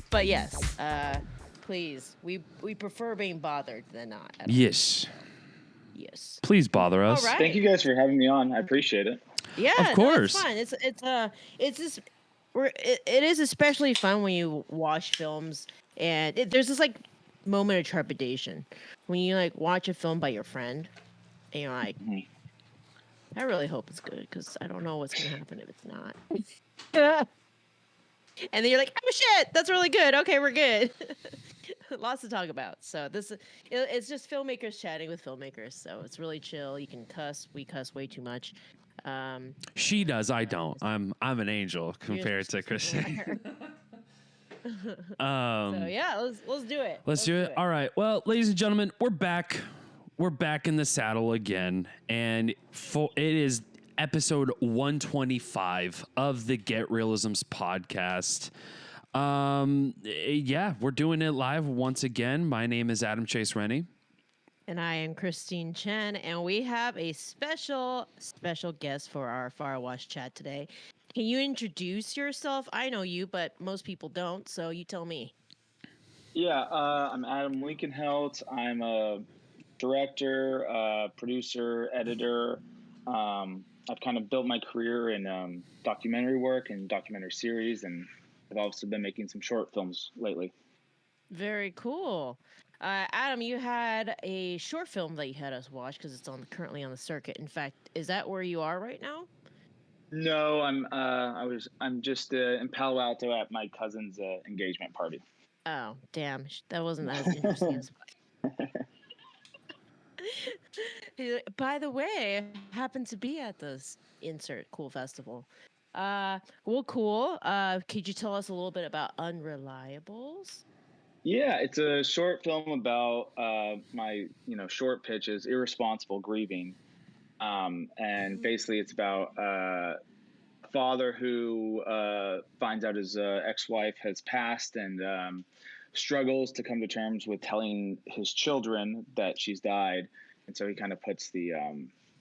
But yes, please, we prefer being bothered than not. At all. Yes. Yes. Please bother All us. right. Thank you guys for having me on. I appreciate it. Yeah, Of no, course. it's fun. It's just it is especially fun when you watch films and there's this like moment of trepidation when you like watch a film by your friend and you're like, I really hope it's good because I don't know what's gonna happen if it's not. And then you're like, oh shit, that's really good. Okay, we're good. Lots to talk about. So it's just filmmakers chatting with filmmakers. So it's really chill. You can cuss. We cuss way too much. She does. I don't. I'm an angel compared to Christian. So yeah, let's do it. Let's do it. All right. Well, ladies and gentlemen, we're back. We're back in the saddle again, and it is episode 125 of the Get Reelisms podcast. Yeah, we're doing it live once again. My name is Adam Chase Rennie. And I am Christine Chen, and we have a special guest for our Fire Watch chat today. Can you introduce yourself? I know you, but most people don't, so you tell me. Yeah, I'm Adam Linkehelt. I'm a director, producer, editor. I've kind of built my career in documentary work and documentary series, and I've also been making some short films lately. Very cool. Adam, you had a short film that you had us watch because it's currently on the circuit. In fact, is that where you are right now? No, I'm just in Palo Alto at my cousin's engagement party. Oh, damn. That wasn't as interesting as By the way, I happened to be at this insert cool festival. Well, cool. Could you tell us a little bit about Unreliables? Yeah, it's a short film about my short pitches, irresponsible grieving, and basically it's about a father who finds out his ex-wife has passed and struggles to come to terms with telling his children that she's died, and so he kind of puts the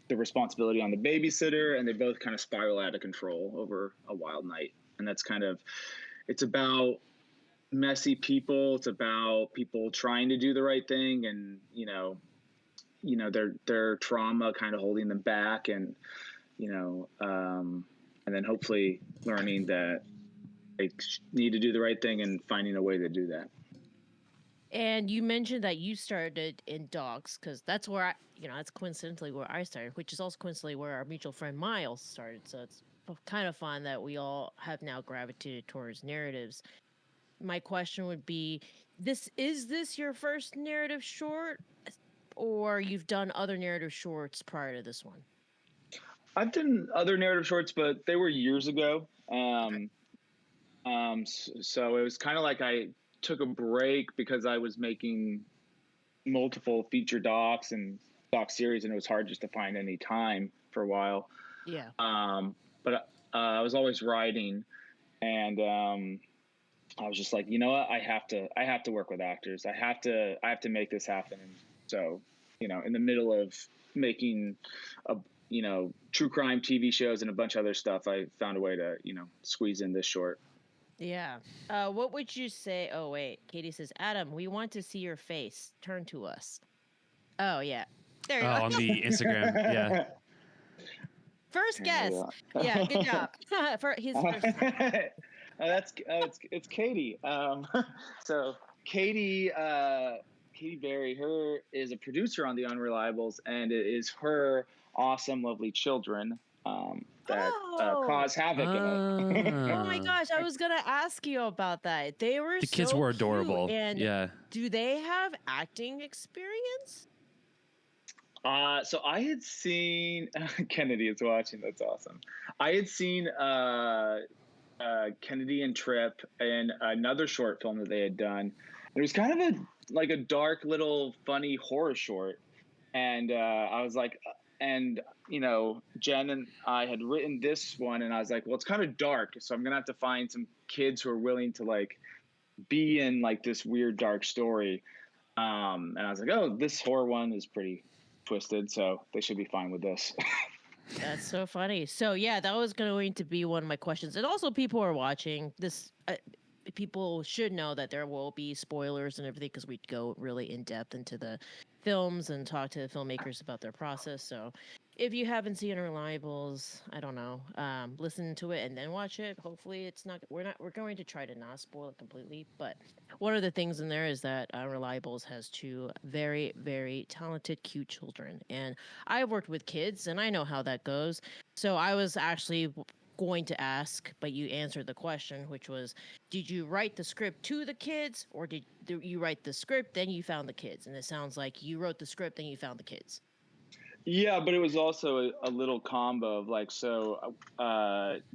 responsibility on the babysitter, and they both kind of spiral out of control over a wild night. And that's it's about messy people. It's about people trying to do the right thing, and their trauma kind of holding them back, and and then hopefully learning that they need to do the right thing and finding a way to do that. And you mentioned that you started in docs because that's where that's coincidentally where I started, which is also coincidentally where our mutual friend Miles started. So it's kind of fun that we all have now gravitated towards narratives. My question would be, is this your first narrative short, or you've done other narrative shorts prior to this one? I've done other narrative shorts, but they were years ago. So it was kind of like I took a break because I was making multiple feature docs and doc series, and it was hard just to find any time for a while. Yeah. But I was always writing, and I was just like, you know what, I have to work with actors. I have to make this happen. And so, in the middle of making true crime TV shows and a bunch of other stuff, I found a way to, squeeze in this short. Yeah. What would you say? Oh, wait. Katie says, Adam, we want to see your face. Turn to us. Oh, yeah. There you go. On the Instagram. Yeah. First guess. Yeah, good job. His first time. It's Katie. So Katie Berry, her is a producer on the Unreliables, and it is her awesome, lovely children that cause havoc in it. Oh my gosh, I was gonna ask you about that. The kids were adorable. And yeah. Do they have acting experience? So I had seen Kennedy is watching. That's awesome. I had seen Kennedy and Tripp in another short film that they had done. It was kind of a dark little funny horror short, and I was like, and Jen and I had written this one, and I was like, well, it's kind of dark, so I'm gonna have to find some kids who are willing to be in this weird dark story. And I was like, oh, this horror one is pretty twisted, so they should be fine with this. That's so funny. So yeah, that was going to be one of my questions. And also, people are watching this. People should know that there will be spoilers and everything because we go really in depth into the films and talk to filmmakers about their process. So if you haven't seen Unreliables, I don't know, listen to it and then watch it. Hopefully, it's not. We're going to try to not spoil it completely. But one of the things in there is that Unreliables has two very, very talented, cute children, and I've worked with kids and I know how that goes. So I was actually going to ask, but you answered the question, which was, did you write the script to the kids or did you write the script, then you found the kids? And it sounds like you wrote the script, then you found the kids. Yeah, but it was also a little combo of like, so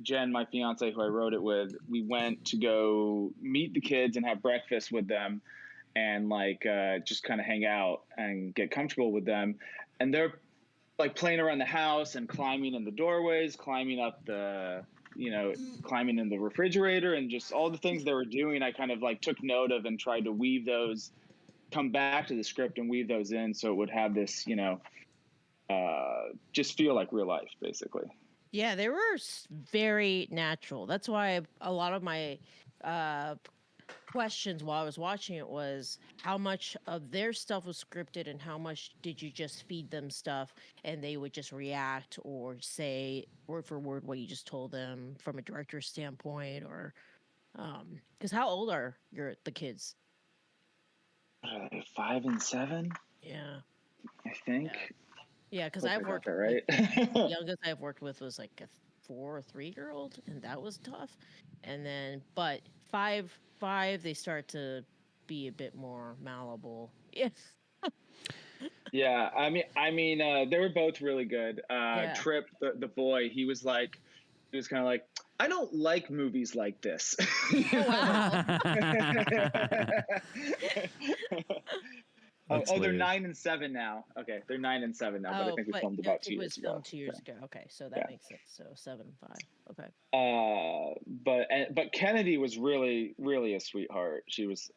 Jen, my fiance, who I wrote it with, we went to go meet the kids and have breakfast with them and like just kind of hang out and get comfortable with them. And they're like playing around the house and climbing in the doorways, climbing up the, climbing in the refrigerator and just all the things they were doing. I kind of like took note of and tried to weave those, come back to the script and weave those in so it would have this, just feel like real life, basically. Yeah, they were very natural. That's why a lot of my questions while I was watching it was how much of their stuff was scripted and how much did you just feed them stuff and they would just react or say word for word what you just told them from a director's standpoint, or because how old are the kids? 5 and 7, Yeah, I think. yeah, because Hope I I've got worked that right. like, the youngest I've worked with was like a 4 or 3 year old, and that was tough. And then, but five, they start to be a bit more malleable. Yes. Yeah, they were both really good. Yeah. Trip, the boy, he was kind of like, I don't like movies like this. Oh wow. That's They're hilarious. 9 and 7 now. Okay, they're 9 and 7 now, but I think we But filmed I about think 2 it was years ago. filmed 2 years ago. Okay, so that Yeah. makes sense. So 7 and 5. Okay. But Kennedy was really, really a sweetheart. She was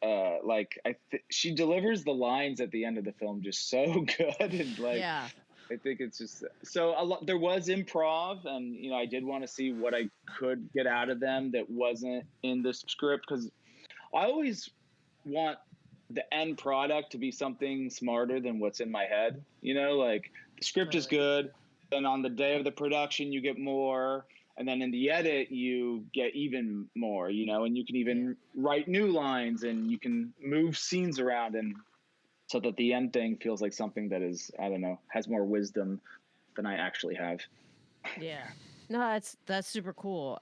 she delivers the lines at the end of the film just so good, and like, Yeah. I think it's just so a lot. There was improv, and I did want to see what I could get out of them that wasn't in the script, because I always want the end product to be something smarter than what's in my head. Like the script is Totally. good, then on the day of the production you get more, and then in the edit you get even more. And you can even write new lines, and you can move scenes around, and so that the end thing feels like something that is, I don't know, has more wisdom than I actually have. Yeah. No, that's super cool.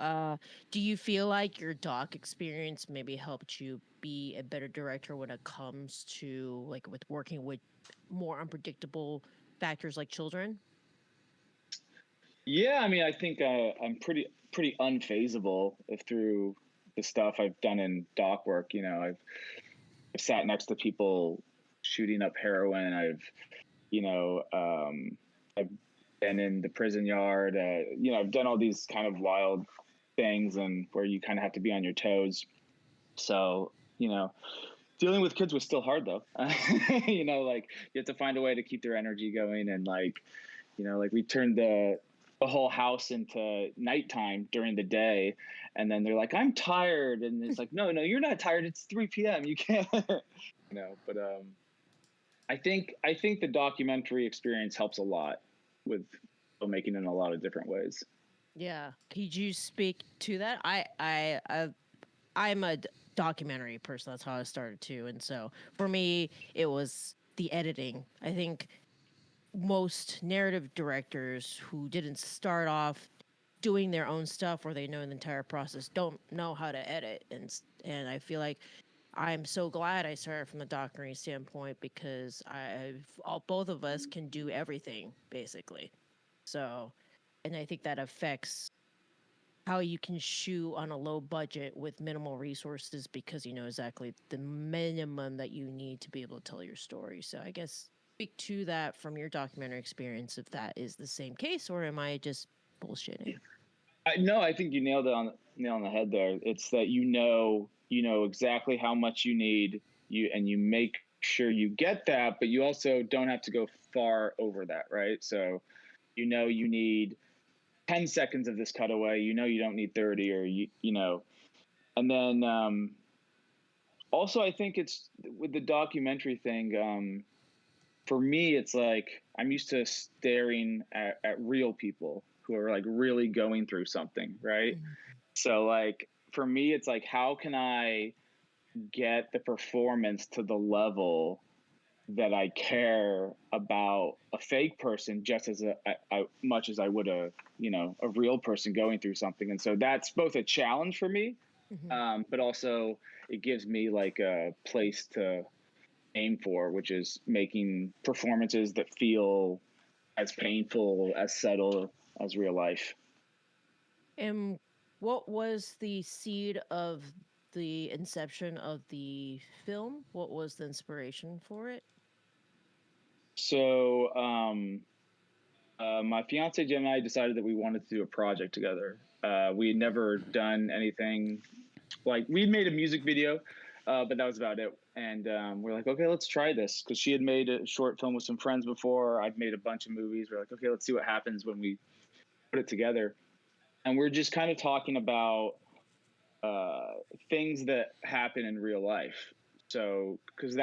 Do you feel like your doc experience maybe helped you be a better director when it comes to like with working with more unpredictable factors like children? Yeah, I think I'm pretty unfazable through the stuff I've done in doc work. I've sat next to people shooting up heroin. I've been in the prison yard. I've done all these kind of wild things, and where you kind of have to be on your toes. So, dealing with kids was still hard though. Like you have to find a way to keep their energy going, and like we turned the whole house into nighttime during the day, and then they're like, I'm tired, and it's like, no, you're not tired, it's 3 p.m, you can't. But I think the documentary experience helps a lot with filmmaking in a lot of different ways. Yeah. Could you speak to that? I'm a documentary person. That's how I started too. And so for me, it was the editing. I think most narrative directors who didn't start off doing their own stuff or they know the entire process don't know how to edit, and I feel like I'm so glad I started from the documentary standpoint because both of us can do everything basically. So, and I think that affects how you can shoot on a low budget with minimal resources because you know exactly the minimum that you need to be able to tell your story. So I guess speak to that from your documentary experience if that is the same case, or am I just bullshitting? No, I think you nailed it nail on the head there. It's that you know exactly how much you need, and you make sure you get that, but you also don't have to go far over that, right? So you know you need 10 seconds of this cutaway, you know you don't need 30, or you know. And then also I think it's with the documentary thing, for me it's like I'm used to staring at real people who are like really going through something, right? So like for me it's like, how can I get the performance to the level that I care about a fake person just as much as I would a real person going through something. And so that's both a challenge for me, but also it gives me like a place to aim for, which is making performances that feel as painful, as subtle as real life. And what was the seed of the inception of the film? What was the inspiration for it? So my fiance Jen and I decided that we wanted to do a project together. We had never done anything, like we'd made a music video, but that was about it. And we're like, okay, let's try this, because she had made a short film with some friends before. I'd made a bunch of movies. We're like, okay, let's see what happens when we put it together. And we're just kind of talking about things that happen in real life. So, because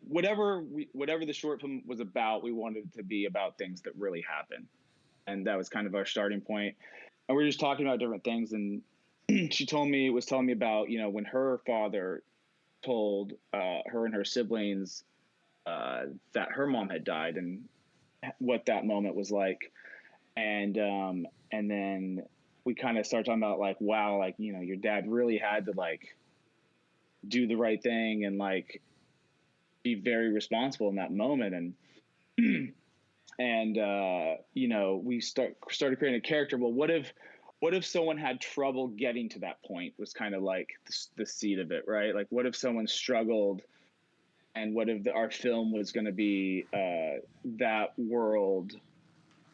whatever the short film was about, we wanted it to be about things that really happen, and that was kind of our starting point. And we were just talking about different things, and she was telling me about, you know, when her father told her and her siblings that her mom had died, and what that moment was like. And then we kind of started talking about like, wow, like, you know, your dad really had to like do the right thing and like be very responsible in that moment. And you know, we started creating a character. Well, what if someone had trouble getting to that point, was kind of like the seed of it, right? Like, what if someone struggled, and what if our film was going to be that world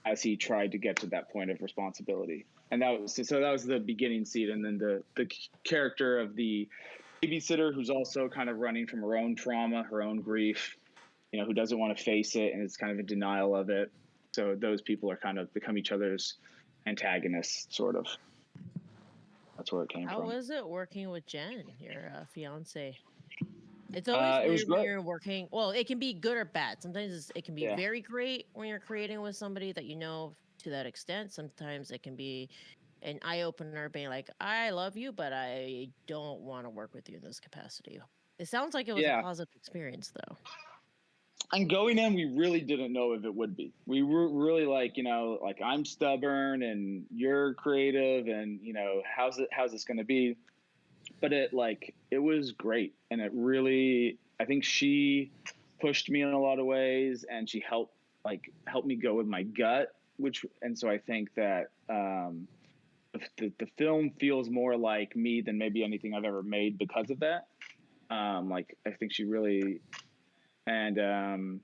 as he tried to get to that point of responsibility. And that was the beginning seed. And then the character of the babysitter, who's also kind of running from her own trauma, her own grief, you know, who doesn't want to face it and is kind of in denial of it. So those people are kind of become each other's antagonists, sort of. That's where it came from. How was it working with Jen, your fiance? It's always It was weird when great. you're working. Well, it can be good or bad. Sometimes it can be Yeah. very great when you're creating with somebody that you know to that extent. Sometimes it can be an eye opener, being like, "I love you, but I don't want to work with you in this capacity." It sounds like it was a Yeah. positive experience, though. And going in, we really didn't know if it would be. We were really like, you know, like, I'm stubborn and you're creative, and, you know, how's this going to be? But it was great. And it really, I think she pushed me in a lot of ways, and she helped me go with my gut, and so I think that the film feels more like me than maybe anything I've ever made because of that. Like, I think she really, and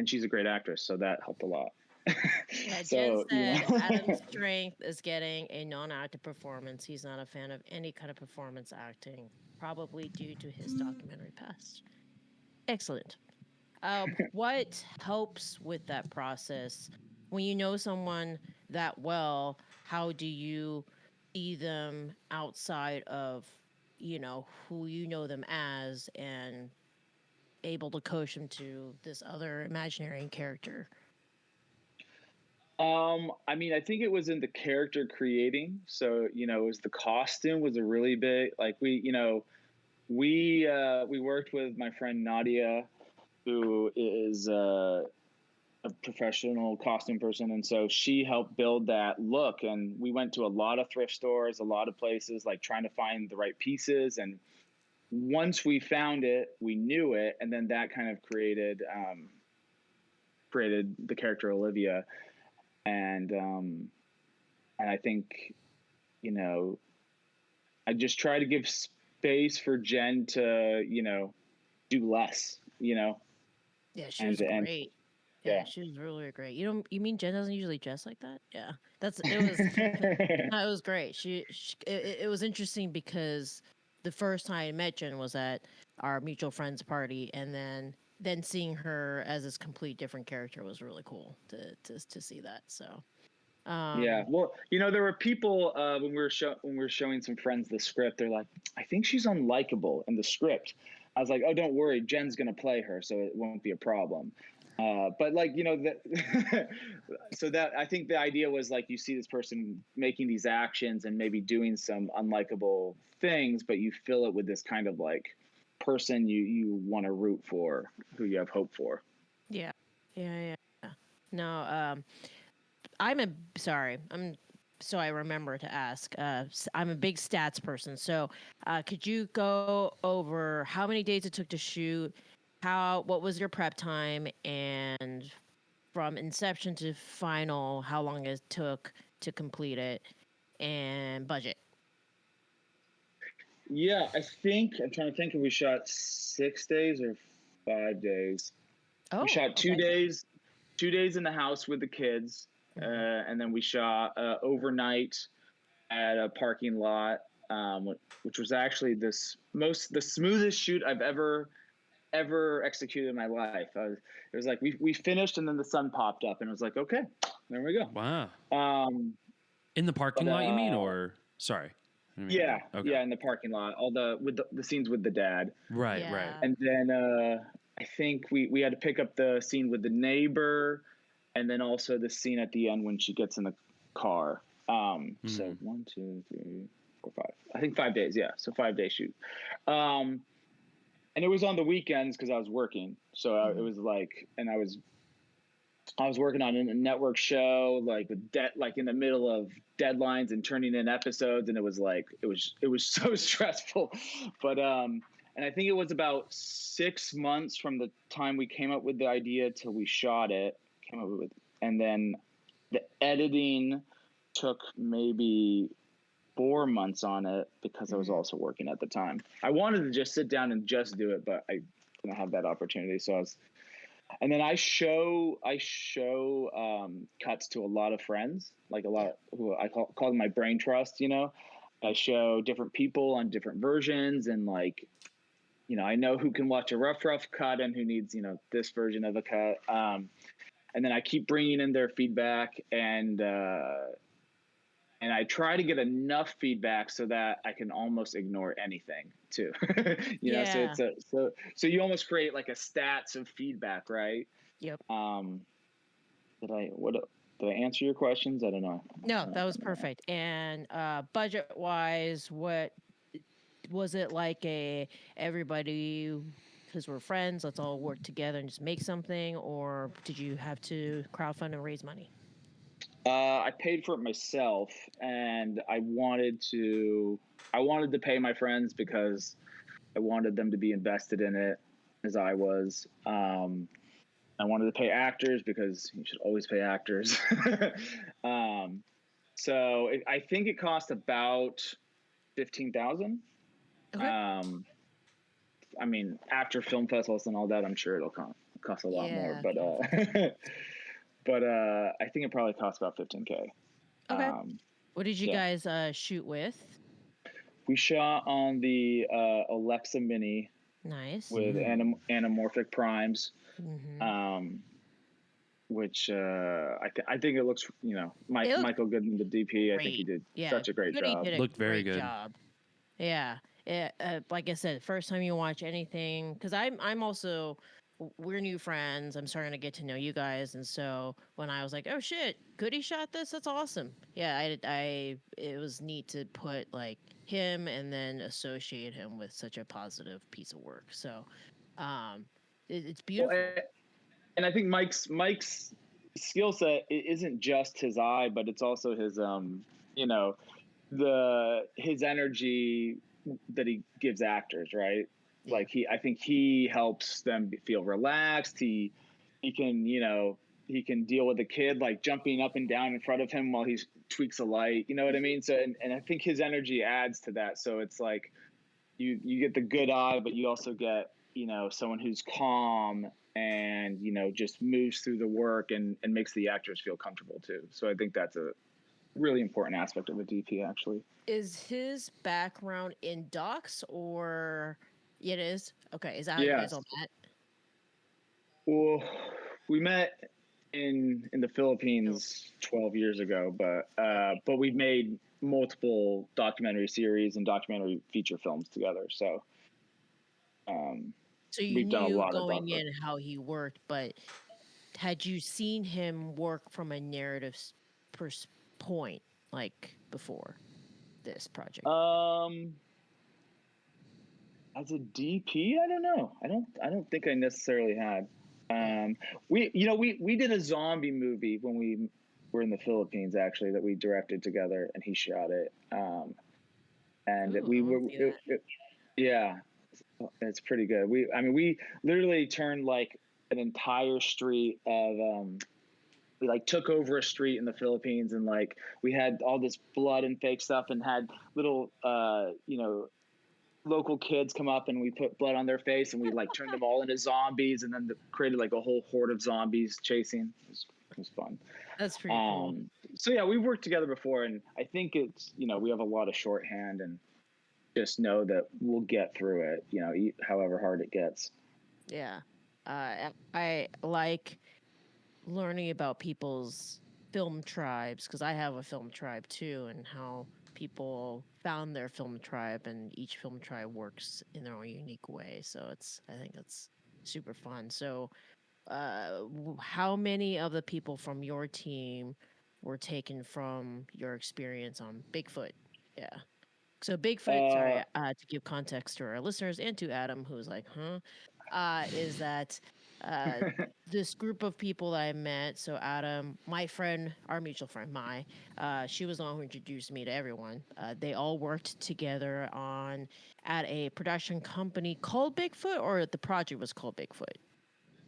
she's a great actress, so that helped a lot. Yeah, So, Jen said Adam's strength is getting a non-active performance. He's not a fan of any kind of performance acting, probably due to his documentary past. Excellent. What helps with that process when you know someone that well? How do you see them outside of, you know, who you know them as, and able to coach them to this other imaginary character? I mean, I think it was in the character creating. So, you know, it was the costume was a really big, like, we worked with my friend Nadia, who is a professional costume person, and so she helped build that look. And we went to a lot of thrift stores, a lot of places, like trying to find the right pieces. And once we found it, we knew it, and then that kind of created the character Olivia. And I think, you know, I just try to give space for Jen to, you know, do less, you know. Yeah, she was And great. yeah. Yeah, she was really great. You mean Jen doesn't usually dress like that? Yeah, it was great. It was interesting because the first time I met Jen was at our mutual friends party, and then then seeing her as this complete different character was really cool to see that. So Yeah, well, there were people when we were showing some friends the script. They're like, "I think she's unlikable in the script." I was like, "Oh, don't worry, Jen's gonna play her, so it won't be a problem." But like, so that I think the idea was like you see this person making these actions and maybe doing some unlikable things, but you fill it with this kind of like person you want to root for, who you have hope for. yeah, yeah. No, so I remember to ask. I'm a big stats person. So, could you go over how many days it took to shoot? What was your prep time? And from inception to final, how long it took to complete it? And budget. Yeah, I'm trying to think if we shot 6 days or 5 days. We Oh, shot okay. 2 days, 2 days in the house with the kids, and then we shot overnight at a parking lot, which was actually the smoothest shoot I've ever executed in my life. It was like we finished and then the sun popped up and it was like, okay, there we go. Wow. Um, In the parking lot, you mean, or sorry? Yeah, Okay. yeah, in the parking lot, all with the scenes with the dad. Right, Yeah. right. And then I think we had to pick up the scene with the neighbor, and then also the scene at the end when she gets in the car. So 1, 2, 3, 4, 5. I think 5 days. Yeah, so 5 day shoot. And it was on the weekends because I was working. So it was like, and I was working on a network show, like like in the middle of deadlines and turning in episodes, and it was so stressful. But and I think it was about 6 months from the time we came up with the idea till we shot it. And then the editing took maybe 4 months on it because I was also working at the time. I wanted to just sit down and just do it, but I didn't have that opportunity. So and then I show cuts to a lot of friends, like a lot who I call them my brain trust. I show different people on different versions, and like, I know who can watch a rough cut and who needs this version of a cut. And then I keep bringing in their feedback, and I try to get enough feedback so that I can almost ignore anything too. Yeah. So you almost create like a stats of feedback, right? Yep. Did I answer your questions? I don't know. No, that was perfect. And budget wise, what was it like? Everybody, because we're friends, let's all work together and just make something, or did you have to crowdfund and raise money? I paid for it myself, and I wanted to pay my friends because I wanted them to be invested in it as I was. I wanted to pay actors because you should always pay actors. So I think it cost about $15,000. Okay. I mean, after film festivals and all that, I'm sure it'll cost a lot more. But I think it probably cost about $15K. Okay. What did you guys shoot with? We shot on the Alexa Mini. Nice. With anamorphic primes. Which I think it looks, Michael Goodman, the DP, I think he did such a great job. Looked very good. Job. Yeah. Like I said, first time you watch anything, because I'm also, we're new friends. I'm starting to get to know you guys, and so when I was like, oh shit, Goody shot this, that's awesome. Yeah, it was neat to put like him and then associate him with such a positive piece of work. So, it's beautiful. Well, and I think Mike's skill set isn't just his eye, but it's also his his energy that he gives actors, right? Yeah. Like I think he helps them feel relaxed. He can he can deal with a kid like jumping up and down in front of him while he tweaks a light. You know what I mean? So and I think his energy adds to that. So it's like you get the good eye, but you also get someone who's calm and just moves through the work and makes the actors feel comfortable too. So I think that's a really important aspect of a DP, actually. Is his background in docs or it is? Okay, is that how you guys all met? Well, we met in the Philippines 12 years ago, but we've made multiple documentary series and documentary feature films together. So So you we've done a knew lot of going doc. in how he worked, but had you seen him work from a narrative point, like before this project? As a DP, I don't know. I don't think I necessarily had. We did a zombie movie when we were in the Philippines, actually, that we directed together, and he shot it. And Ooh, we I were, wanna see that. yeah, it's pretty good. We literally turned like an entire street of, we like took over a street in the Philippines, and like we had all this blood and fake stuff, and had little, local kids come up, and we put blood on their face, and we like turned them all into zombies, and then created like a whole horde of zombies chasing. It was fun. That's pretty cool. So yeah, we've worked together before, and I think it's, we have a lot of shorthand, and just know that we'll get through it, however hard it gets. Yeah. I like learning about people's film tribes, because I have a film tribe too, and how people found their film tribe, and each film tribe works in their own unique way. So I think it's super fun. So, how many of the people from your team were taken from your experience on Bigfoot? Yeah. So Bigfoot, sorry, to give context to our listeners and to Adam, who's like, huh, is that uh, this group of people that I met. So Adam, my friend, our mutual friend, she was the one who introduced me to everyone. They all worked together at a production company called Bigfoot, or the project was called Bigfoot.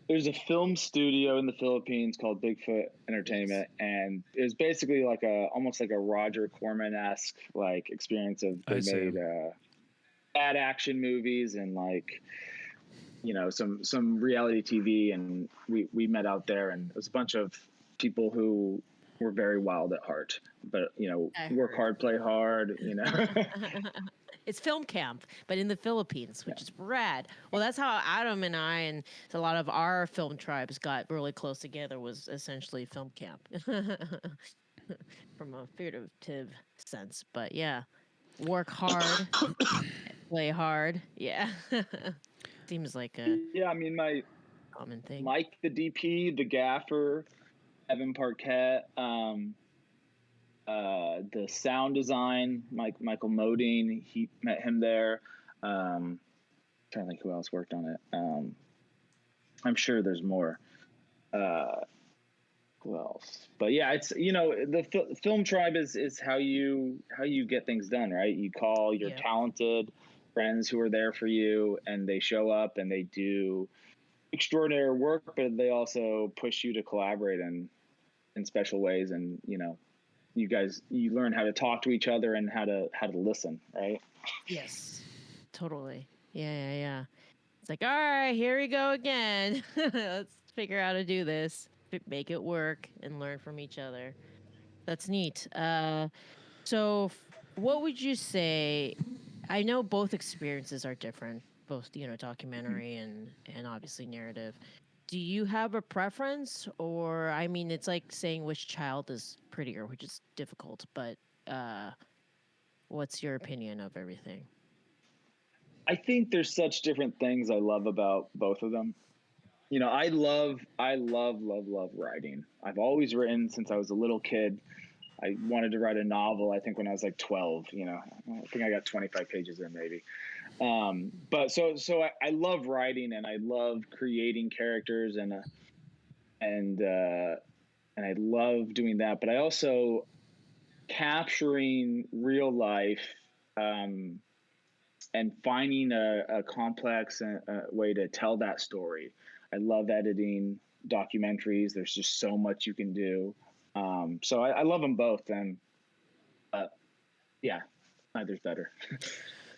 There's a film studio in the Philippines called Bigfoot Entertainment, and it was basically like almost like a Roger Corman-esque like experience of they made ad action movies and like some reality TV, and we met out there, and it was a bunch of people who were very wild at heart, but work hard, play hard. It's film camp, but in the Philippines, which is rad. Well, that's how Adam and I and a lot of our film tribes got really close together, was essentially film camp from a figurative sense. But yeah, work hard, play hard. Yeah. Seems like a my common thing. Mike, the DP, the gaffer, Evan Parquette, the sound design, Michael Modine, he met him there. Trying to think who else worked on it. I'm sure there's more. Who else? But yeah, it's the film tribe is how you get things done, right? You call your talented friends who are there for you, and they show up and they do extraordinary work, but they also push you to collaborate in special ways, and you learn how to talk to each other and how to listen, right? Yes, totally. Yeah. It's like, all right, here we go again. Let's figure out how to do this, make it work, and learn from each other. That's neat. So, what would you say? I know both experiences are different, both documentary and obviously narrative. Do you have a preference, or I mean, it's like saying which child is prettier, which is difficult. But what's your opinion of everything? I think there's such different things I love about both of them. I love writing. I've always written since I was a little kid. I wanted to write a novel, I think, when I was like 12. I think I got 25 pages in, maybe. But so I love writing, and I love creating characters, and I love doing that. But I also capturing real life, and finding a complex way to tell that story. I love editing documentaries. There's just so much you can do. So I love them both, and yeah, neither's better.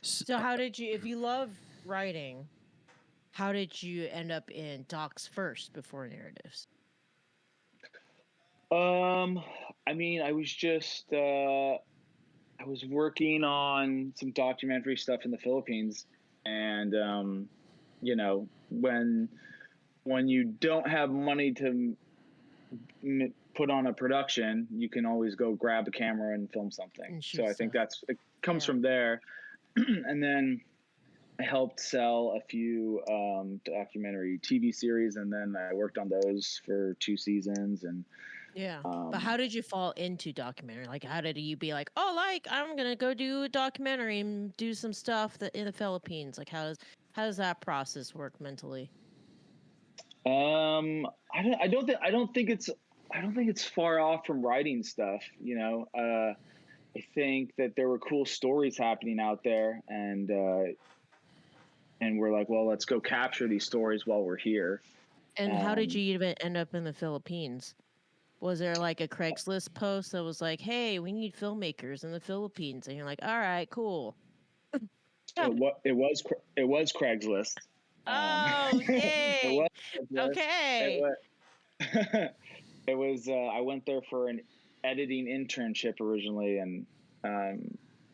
So how did you, if you love writing, how did you end up in docs first before narratives? I mean, I was just I was working on some documentary stuff in the Philippines, and when when you don't have money to put on a production, you can always go grab a camera and film something. And shoot So I think stuff. it comes from there. And then I helped sell a few documentary TV series, and then I worked on those for 2 seasons. And Yeah. But how did you fall into documentary? Like, how did you be like, oh, like, I'm going to go do a documentary and do some stuff in the Philippines? Like, how does that process work mentally? I don't think it's far off from writing stuff, you know. I think that there were cool stories happening out there, and we're like, well, let's go capture these stories while we're here. And how did you even end up in the Philippines? Was there like a Craigslist post that was like, hey, we need filmmakers in the Philippines? And you're like, all right, cool. It was Craigslist. Oh, yay. Okay. It was I went there for an editing internship originally, and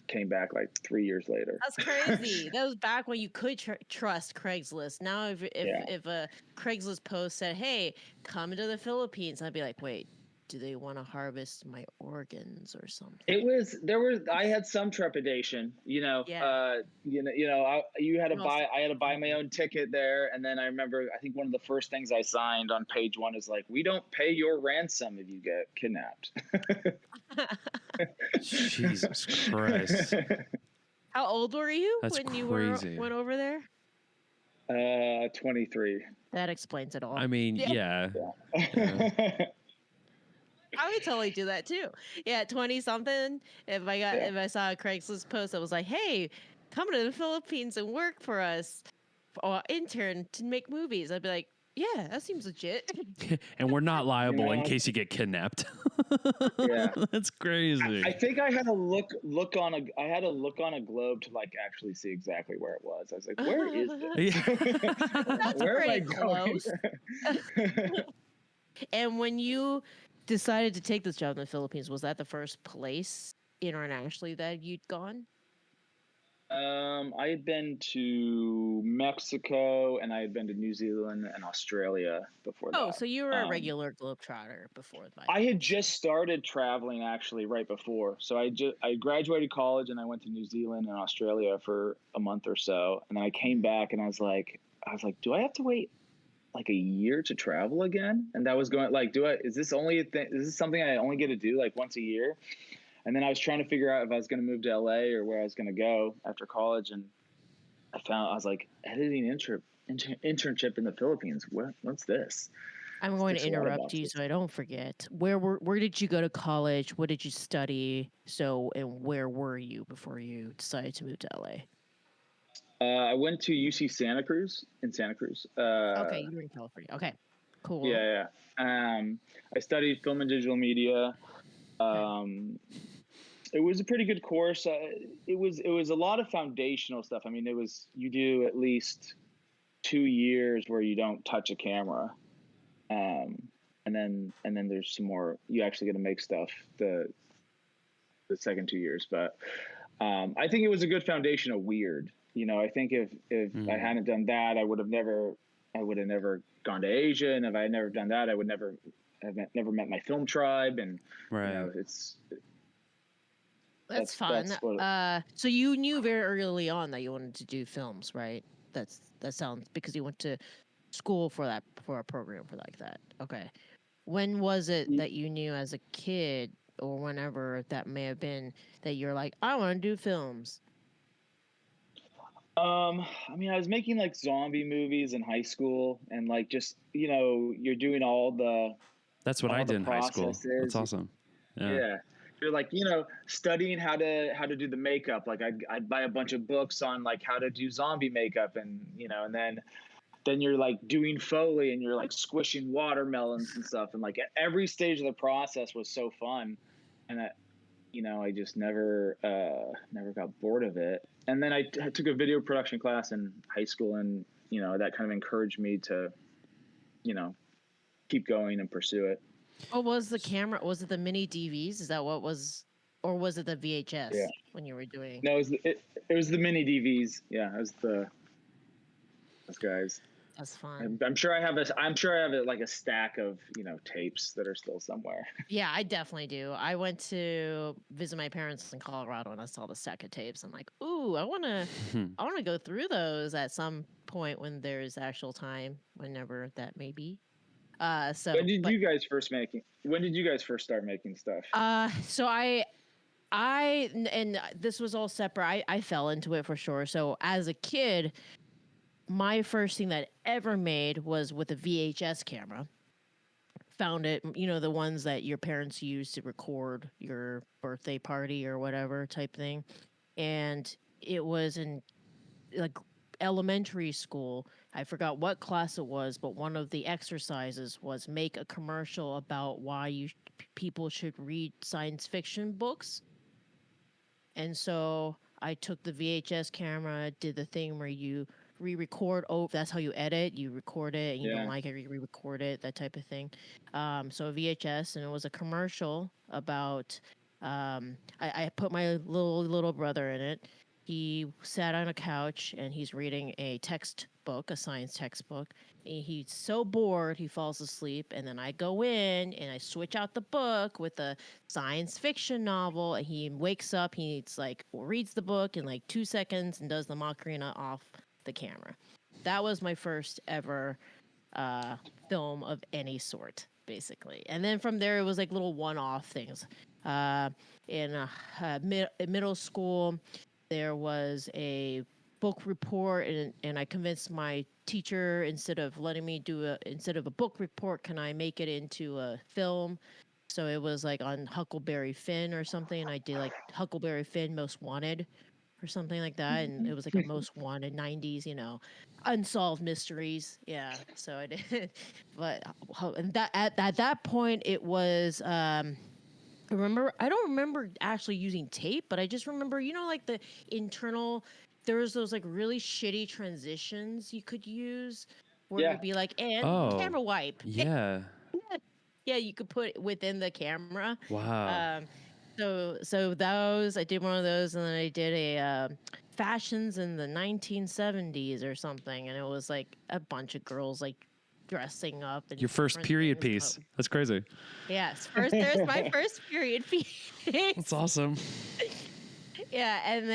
came back like 3 years later. That's crazy. That was back when you could trust Craigslist. Now, if a Craigslist post said, "Hey, come to the Philippines," I'd be like, "Wait, do they want to harvest my organs or something?" I had some trepidation, you know. Yeah. I had to buy my own ticket there, and then I remember I think one of the first things I signed on page 1 is like, "We don't pay your ransom if you get kidnapped." Jesus Christ. How old were you That's when you crazy. went over there? 23. That explains it all. I mean, yeah. I would totally do that too. Yeah, 20 something. If I saw a Craigslist post that was like, "Hey, come to the Philippines and work for us, or intern to make movies," I'd be like, "Yeah, that seems legit." And we're not liable in case you get kidnapped. Yeah, that's crazy. I think I had to look on a globe to like actually see exactly where it was. I was like, "Where is this? That's where am I pretty going?" close. And when you decided to take this job in the Philippines, was that the first place internationally that you'd gone? I had been to Mexico, and I had been to New Zealand and Australia before that. Oh, so you were a regular globetrotter before that. I had just started traveling actually right before. So I graduated college, and I went to New Zealand and Australia for a month or so, and then I came back, and I was like, do I have to wait like a year to travel again? And that was going like, is this only a thing? Is this something I only get to do like once a year? And then I was trying to figure out if I was going to move to LA or where I was going to go after college. And I was like, editing internship in the Philippines. What's this? I'm going to interrupt you so I don't forget. Where did you go to college? What did you study? And where were you before you decided to move to LA? I went to UC Santa Cruz in Santa Cruz. Okay, you were in California. Okay, cool. Yeah. I studied film and digital media. It was a pretty good course. It was a lot of foundational stuff. I mean, you do at least 2 years where you don't touch a camera, and then there's some more. You actually get to make stuff the second 2 years. But I think it was a good foundation of weird. You know, I think if I hadn't done that, I would have never gone to Asia, and if I had never done that, I would never met my film tribe, and right. You know, that's fun. So you knew very early on that you wanted to do films, right? That sounds, because you went to school for a program for like that. Okay. When was it that you knew as a kid, or whenever that may have been, that you're like, I want to do films? I mean, I was making like zombie movies in high school, and like, just, you know, you're doing all the. That's what I did in high school. That's awesome. Yeah. You're like, you know, studying how to do the makeup. Like I'd buy a bunch of books on like how to do zombie makeup, and you know, and then you're like doing Foley, and you're like squishing watermelons and stuff, and like every stage of the process was so fun, and you know, I just never got bored of it. And then I took a video production class in high school, and you know, that kind of encouraged me to, you know, keep going and pursue it. Oh, was the camera? Was it the mini DVs? Is that what was, or was it the VHS when you were doing? No, it was the mini DVs. Yeah, it was those guys. That's fun. I'm sure I have like a stack of tapes that are still somewhere. Yeah, I definitely do. I went to visit my parents in Colorado and I saw the stack of tapes. I'm like, ooh, I wanna go through those at some point when there's actual time, whenever that may be. When did you guys first start making stuff? So and this was all separate. I fell into it for sure. So as a kid, my first thing that I ever made was with a VHS camera. Found it, the ones that your parents use to record your birthday party or whatever type thing. And it was in like elementary school. I forgot what class it was, but one of the exercises was make a commercial about why people should read science fiction books. And so I took the VHS camera, did the thing where you re-record. Oh, that's how you edit. You record it, and you don't like it, you re-record it, that type of thing. So a VHS, and it was a commercial about. I put my little brother in it. He sat on a couch and he's reading a textbook, a science textbook. And he's so bored, he falls asleep. And then I go in and I switch out the book with a science fiction novel. And he wakes up, he's like, reads the book in like 2 seconds and does the Macarena off the camera. That was my first ever film of any sort, basically. And then from there, it was like little one-off things. In middle school, there was a book report, and I convinced my teacher, instead of a book report, can I make it into a film? So it was like on Huckleberry Finn or something, and I did like Huckleberry Finn Most Wanted or something like that, and it was like a Most Wanted 90s, unsolved mysteries. Yeah, so I did. But and that at that point it was I don't remember actually using tape, but I just remember, like the internal, there was those like really shitty transitions you could use where it'd be like, and camera wipe. Yeah. Yeah, you could put it within the camera. Wow. So those, I did one of those, and then I did a fashions in the 1970s or something, and it was like a bunch of girls like dressing up. And your first period piece. That's crazy. Yes, there's my first period piece. That's awesome. Yeah, and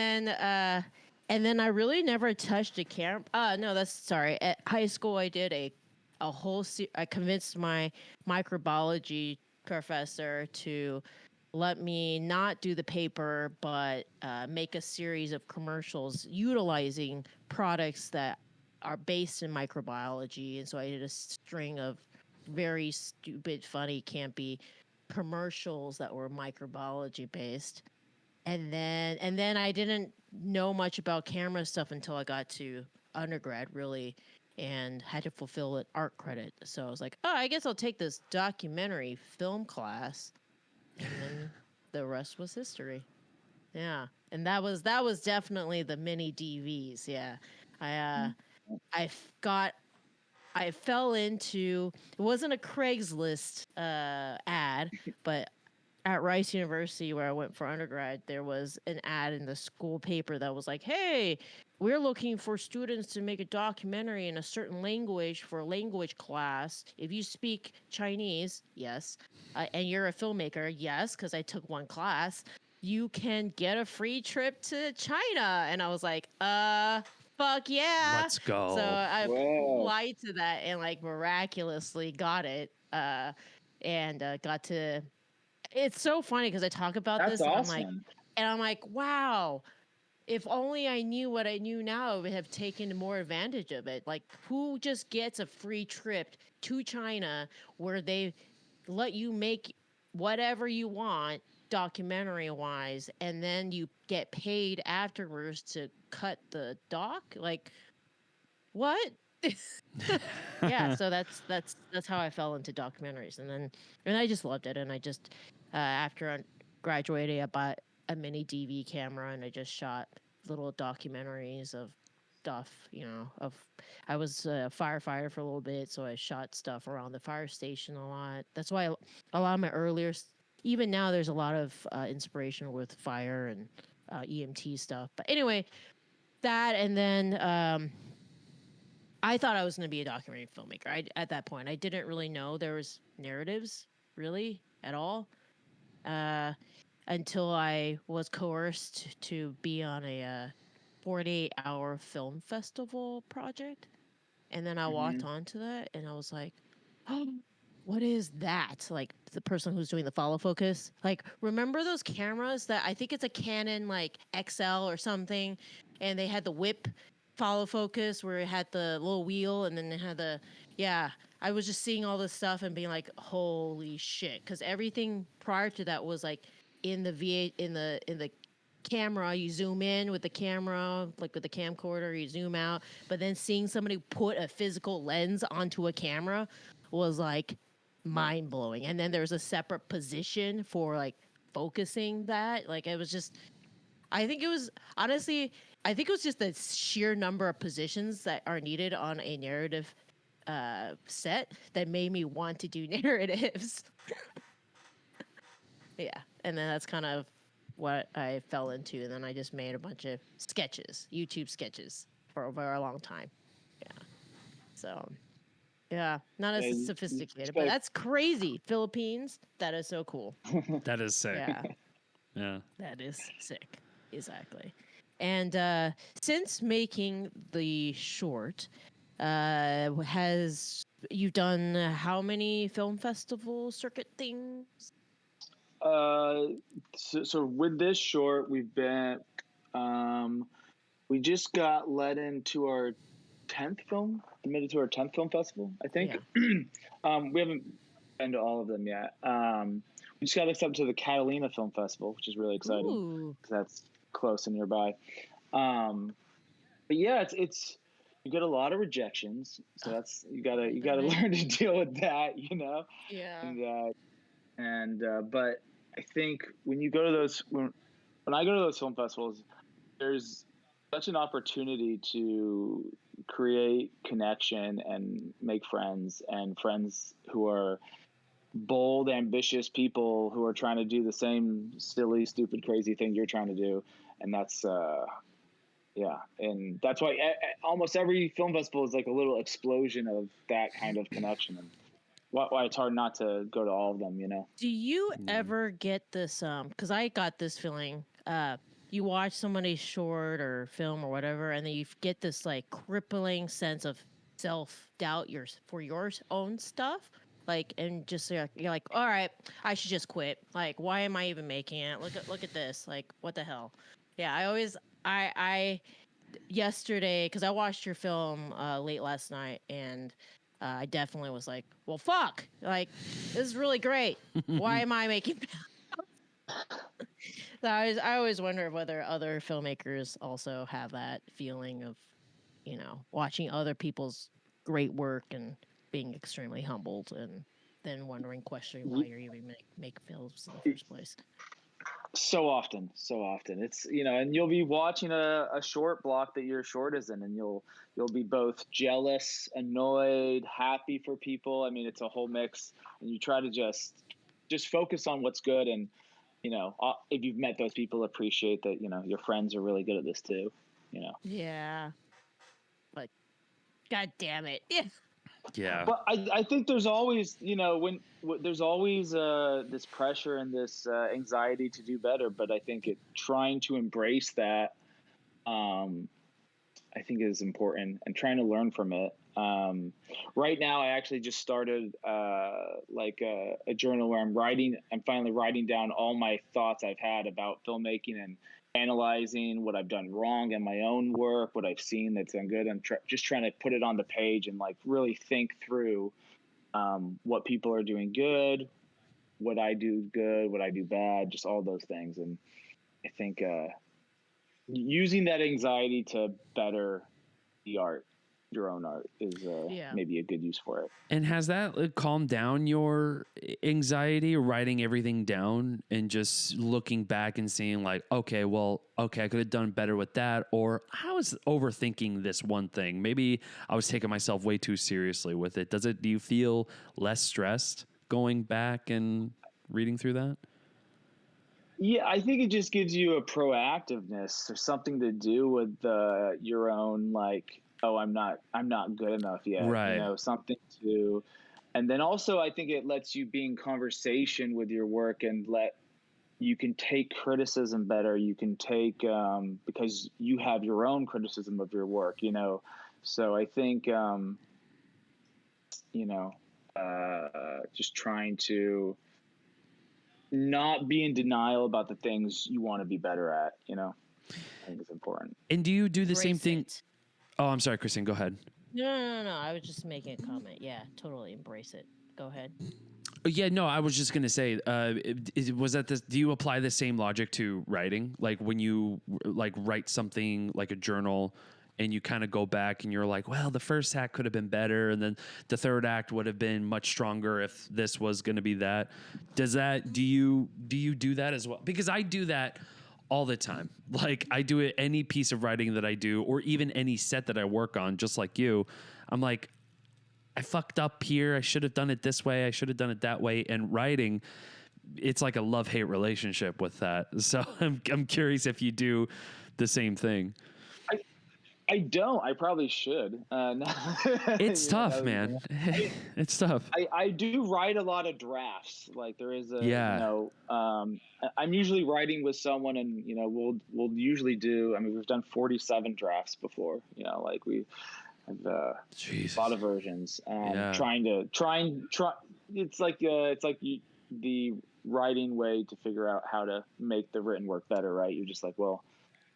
then I really never touched a camera. Sorry. At high school, I did a whole. I convinced my microbiology professor to let me not do the paper, but make a series of commercials utilizing products that are based in microbiology. And so I did a string of very stupid, funny, campy commercials that were microbiology based. And then I didn't know much about camera stuff until I got to undergrad, really, and had to fulfill an art credit. So I was like, I guess I'll take this documentary film class. And then the rest was history. Yeah. And that was definitely the mini DVs. Yeah. I fell into, it wasn't a Craigslist ad, but at Rice University, where I went for undergrad, there was an ad in the school paper that was like, hey, we're looking for students to make a documentary in a certain language for a language class. If you speak Chinese, yes, and you're a filmmaker, yes, because I took one class, you can get a free trip to China. And I was like, fuck yeah. Let's go. So I applied to that and like miraculously got it, and got to. It's so funny because I talk about That's this awesome. and I'm like, wow, if only I knew what I knew now, I would have taken more advantage of it. Like, who just gets a free trip to China where they let you make whatever you want documentary wise, and then you get paid afterwards to cut the doc? Like, what? Yeah, so that's how I fell into documentaries, and I just loved it, and I just after I graduated, I bought a mini DV camera, and I just shot little documentaries of stuff, I was a firefighter for a little bit, so I shot stuff around the fire station a lot. That's why a lot of my earlier, even now, there's a lot of inspiration with fire and EMT stuff. But anyway, that, and then I thought I was going to be a documentary filmmaker. At that point, I didn't really know there was narratives really at all until I was coerced to be on a 48-hour film festival project. And then I walked onto that and I was like, oh, what is that? Like the person who's doing the follow focus. Like, remember those cameras that I think it's a Canon like XL or something, and they had the whip follow focus where it had the little wheel and then it had the I was just seeing all this stuff and being like, holy shit, because everything prior to that was like in the V8 in the camera, you zoom in with the camera, like with the camcorder, you zoom out, but then seeing somebody put a physical lens onto a camera was like mind blowing. And then there's a separate position for like focusing that. Like it was just, I think it was honestly, I think it was just the sheer number of positions that are needed on a narrative set that made me want to do narratives. Yeah. And then that's kind of what I fell into. And then I just made a bunch of sketches, YouTube sketches for a very long time. Yeah. So, yeah, not as sophisticated, but that's crazy. Philippines, that is so cool. That is sick. Yeah. Yeah. That is sick. Exactly. And since making the short, has you've done how many film festival circuit things? So with this short, we've been, we just got let into our 10th film, admitted to our 10th film festival, I think. Yeah. We haven't been to all of them yet. We just got accepted to the Catalina Film Festival, which is really exciting because that's close and nearby. But yeah, it's you get a lot of rejections, so that's you gotta learn to deal with that, you know. Yeah. But I think when you go to those when I go to those film festivals, there's such an opportunity to create connection and make friends, and friends who are bold, ambitious people who are trying to do the same silly, stupid, crazy thing you're trying to do. And that's and that's why almost every film festival is like a little explosion of that kind of connection, and why it's hard not to go to all of them, you know. Do you ever get this because I got this feeling, you watch somebody's short or film or whatever, and then you get this like crippling sense of self-doubt for your own stuff, like, and just you're like, all right, I should just quit. Like, why am I even making it? Look at this. Like, what the hell? Yeah, I yesterday, because I watched your film late last night, and I definitely was like, well, fuck, like, this is really great. Why am I making so I always wonder whether other filmmakers also have that feeling of, you know, watching other people's great work and being extremely humbled, and then questioning why you're even make films in the first place. So often it's, you know, and you'll be watching a short block that your short is in, and you'll be both jealous, annoyed, happy for people. I mean, it's a whole mix, and you try to just focus on what's good. And, you know, if you've met those people, appreciate that, you know, your friends are really good at this too, you know. Yeah, but god damn it. Yeah. Yeah. But I think there's always, you know, there's always this pressure and this anxiety to do better. But I think trying to embrace that, I think is important, and trying to learn from it. Right now, I actually just started a journal where I'm finally writing down all my thoughts I've had about filmmaking, and analyzing what I've done wrong in my own work, what I've seen that's done good. I'm just trying to put it on the page and like really think through what people are doing good, what I do good, what I do bad, just all those things. And I think using that anxiety to better your own art is maybe a good use for it. And has that calmed down your anxiety, writing everything down and just looking back and seeing like, okay, I could have done better with that, or I was overthinking this one thing. Maybe I was taking myself way too seriously with it. Do you feel less stressed going back and reading through that? Yeah, I think it just gives you a proactiveness or something to do with your own like oh, I'm not good enough yet. Right. You know, something to, and then also I think it lets you be in conversation with your work and you can take criticism better. You can take, because you have your own criticism of your work, you know? So I think, you know, just trying to not be in denial about the things you want to be better at, you know, I think it's important. And do you do the same Embrace thing? it. Oh, I'm sorry, Christine, go ahead. No. I was just making a comment. Yeah, totally embrace it. Go ahead. Yeah, no, I was just going to say, was that this, do you apply the same logic to writing? Like when you like write something like a journal and you kind of go back and you're like, well, the first act could have been better. And then the third act would have been much stronger if this was going to be that. Do you do that as well? Because I do that all the time. Like I do it, any piece of writing that I do, or even any set that I work on, just like you, I'm like, I fucked up here. I should have done it this way. I should have done it that way. And writing, it's like a love-hate relationship with that. So I'm curious if you do the same thing. I don't. I probably should. It's tough, man. It's tough. I do write a lot of drafts. Like there is Yeah. you know, I'm usually writing with someone, and you know, we'll usually do. I mean, we've done 47 drafts before. You know, like we have a lot of versions. Try. It's like the writing way to figure out how to make the written work better, right? You're just like, well,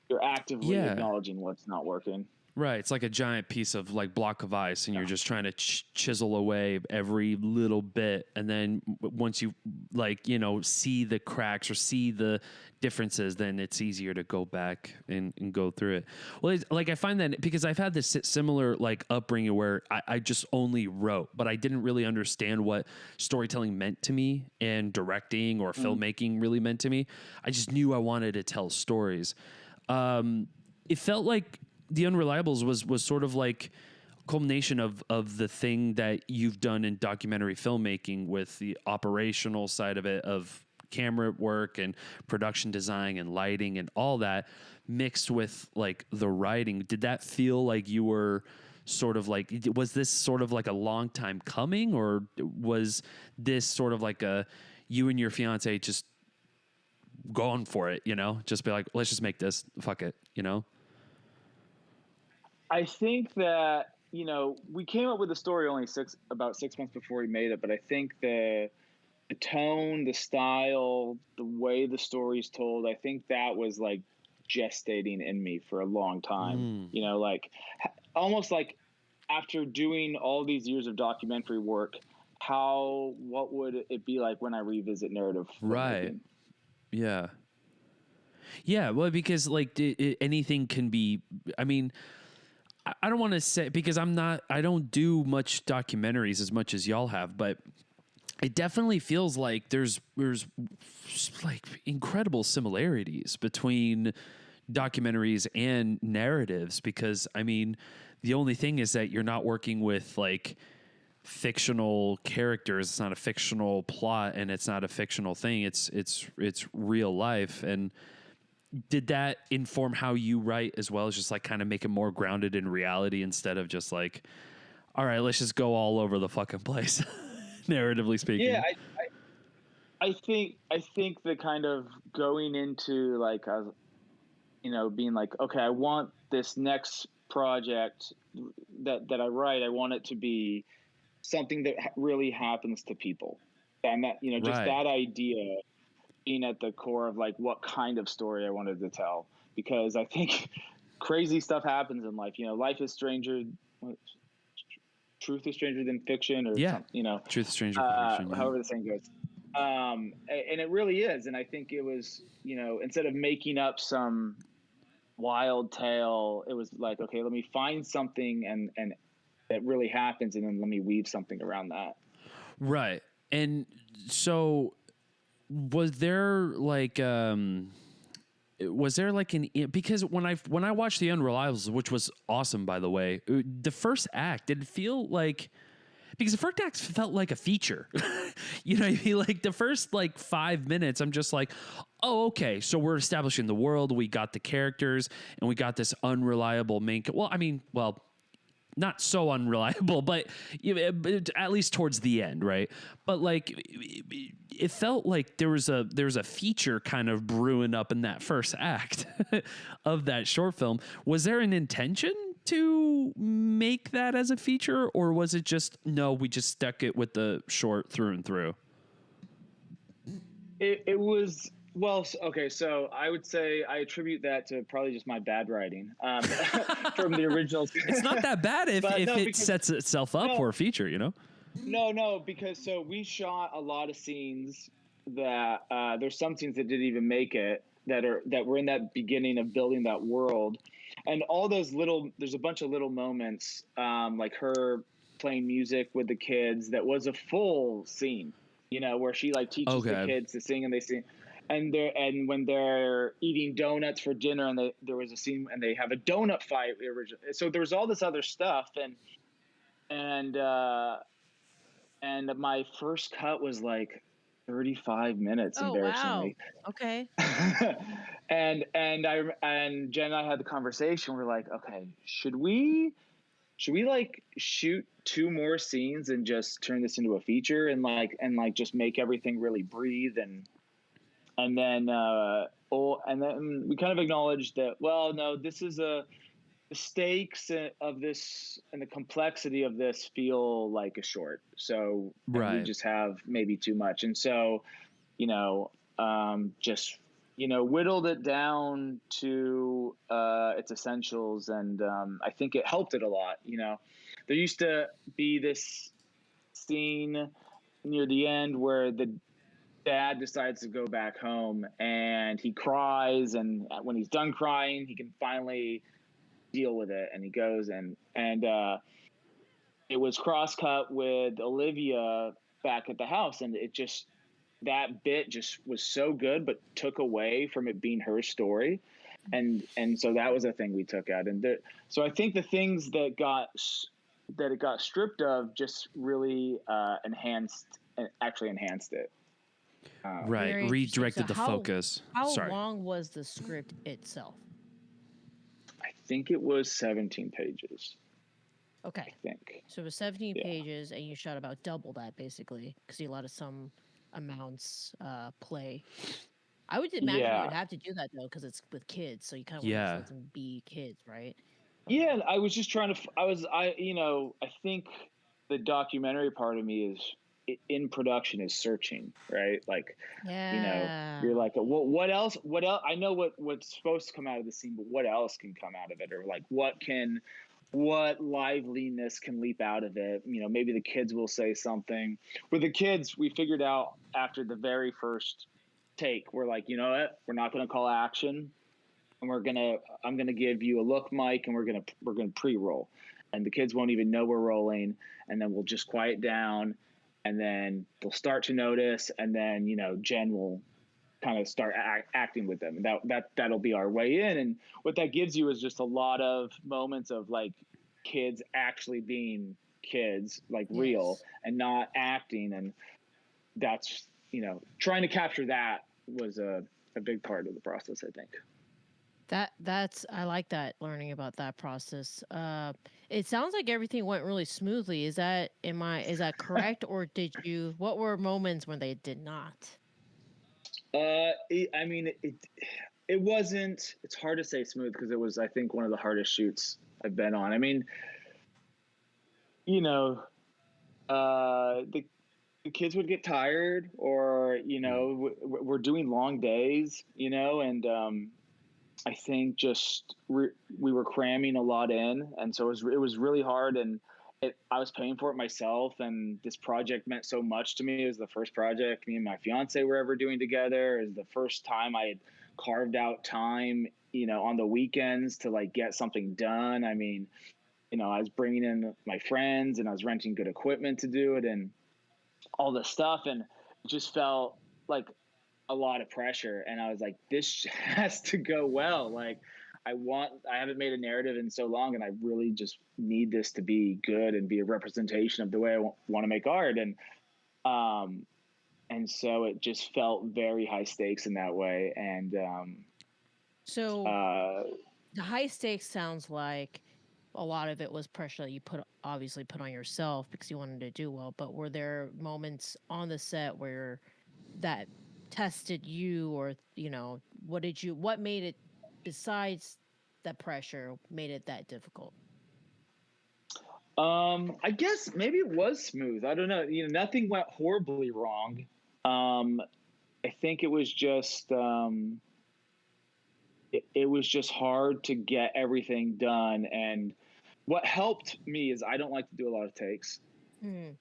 you're actively acknowledging what's not working. Right. It's like a giant piece of like block of ice, and you're just trying to chisel away every little bit. And then once you like, you know, see the cracks or see the differences, then it's easier to go back and go through it. Well, like I find that because I've had this similar like upbringing where I just only wrote, but I didn't really understand what storytelling meant to me and directing or filmmaking really meant to me. I just knew I wanted to tell stories. It felt like the Unreliables was sort of like culmination of the thing that you've done in documentary filmmaking with the operational side of it, of camera work and production design and lighting and all that mixed with like the writing. Did that feel like you were sort of like, was this sort of like a long time coming, or was this sort of like you and your fiance just going for it, you know, just be like, let's just make this, fuck it, you know? I think that, you know, we came up with the story only about 6 months before we made it, but I think the tone, the style, the way the story's told, I think that was like gestating in me for a long time. You know, like almost like after doing all these years of documentary work, what would it be like when I revisit narrative? Right. Yeah. Yeah. Well, because like anything can be, I mean, I don't want to say, because I don't do much documentaries as much as y'all have, but it definitely feels like there's like incredible similarities between documentaries and narratives, because I mean, the only thing is that you're not working with like fictional characters. It's not a fictional plot and it's not a fictional thing. It's real life. And did that inform how you write as well, as just like kind of make it more grounded in reality instead of just like, all right, let's just go all over the fucking place, narratively speaking? Yeah, I think the kind of going into like, you know, being like, okay, I want this next project that I write, I want it to be something that really happens to people. And that, you know, just that idea being at the core of like what kind of story I wanted to tell, because I think crazy stuff happens in life. You know, truth is stranger than fiction, or something, you know, truth is stranger than fiction. However the saying goes. And it really is. And I think it was, you know, instead of making up some wild tale, it was like, okay, let me find something and that really happens, and then let me weave something around that. Right. And so was there like because when I watched the Unreliables, which was awesome, by the way, the first act, did it feel like, because the first act felt like a feature, you know what I mean? Like the first like 5 minutes, I'm just like, oh, okay. So we're establishing the world. We got the characters and we got this unreliable not so unreliable, but at least towards the end, right? But like, it felt like there was a feature kind of brewing up in that first act of that short film. Was there an intention to make that as a feature, or was it just no? We just stuck it with the short through and through. It was. Well, okay, so I would say I attribute that to probably just my bad writing from the original. It's not that bad if it sets itself up for a feature, you know? No, because so we shot a lot of scenes that there's some scenes that didn't even make it that were in that beginning of building that world, and all those there's a bunch of little moments like her playing music with the kids that was a full scene, you know, where she like teaches the kids to sing and they sing. And when they're eating donuts for dinner, and there was a scene, and they have a donut fight originally. So there was all this other stuff, and my first cut was like 35 minutes. Oh, embarrassingly. Wow. Okay. and Jen and I had the conversation. We're like, okay, should we like shoot 2 more scenes and just turn this into a feature and just make everything really breathe and then we kind of acknowledged that, well, no, this is the stakes of this and the complexity of this feel like a short. So we just have maybe too much. And so, just, whittled it down to its essentials. And I think it helped it a lot. There used to be this scene near the end where the dad decides to go back home and he cries, and when he's done crying, he can finally deal with it, and he goes and it was cross-cut with Olivia back at the house, and that bit just was so good but took away from it being her story, and so that was a thing we took out. And so I think the things that it got stripped of just really enhanced it. Redirected the focus. How long was the script itself? I think it was 17 pages. Okay. I think. So it was 17 pages, and you shot about double that, basically, because you let some amounts play. I would imagine you would have to do that, though, because it's with kids, so you kind of want to let them be kids, right? Yeah, I was just trying to. I think the documentary part of me is in production is searching, right? Like, you're like, well, what else? I know what's supposed to come out of the scene, but what else can come out of it? Or like, what liveliness can leap out of it? Maybe the kids will say something. With the kids, we figured out after the very first take, we're like, you know what? We're not going to call action. And I'm going to give you a look, Mike, and we're going to pre-roll. And the kids won't even know we're rolling. And then we'll just quiet down. And then they'll start to notice, and then Jen will kind of start acting with them, and that'll be our way in. And what that gives you is just a lot of moments of like kids actually being kids, like real, and not acting. And that's trying to capture that was a big part of the process, I think. I like that, learning about that process. It sounds like everything went really smoothly. Is that correct? Or what were moments when they did not? It wasn't, it's hard to say smooth because it was, I think, one of the hardest shoots I've been on. I mean, the kids would get tired, or, we're doing long days, and, I think just we were cramming a lot in, and so it was really hard, and I was paying for it myself, and this project meant so much to me. It was the first project me and my fiance were ever doing together. It was the first time I had carved out time, on the weekends to like get something done. I mean, I was bringing in my friends, and I was renting good equipment to do it, and all this stuff, and it just felt like a lot of pressure. And I was like, this has to go well. Like, I haven't made a narrative in so long, and I really just need this to be good and be a representation of the way I want to make art. And so it just felt very high stakes in that way. And so the high stakes sounds like a lot of it was pressure that you obviously put on yourself because you wanted to do well. But were there moments on the set where that tested you, or what made it, besides the pressure, made it that difficult? I guess maybe it was smooth. I don't know. Nothing went horribly wrong. I think it was just it was just hard to get everything done. And what helped me is I don't like to do a lot of takes. Mm.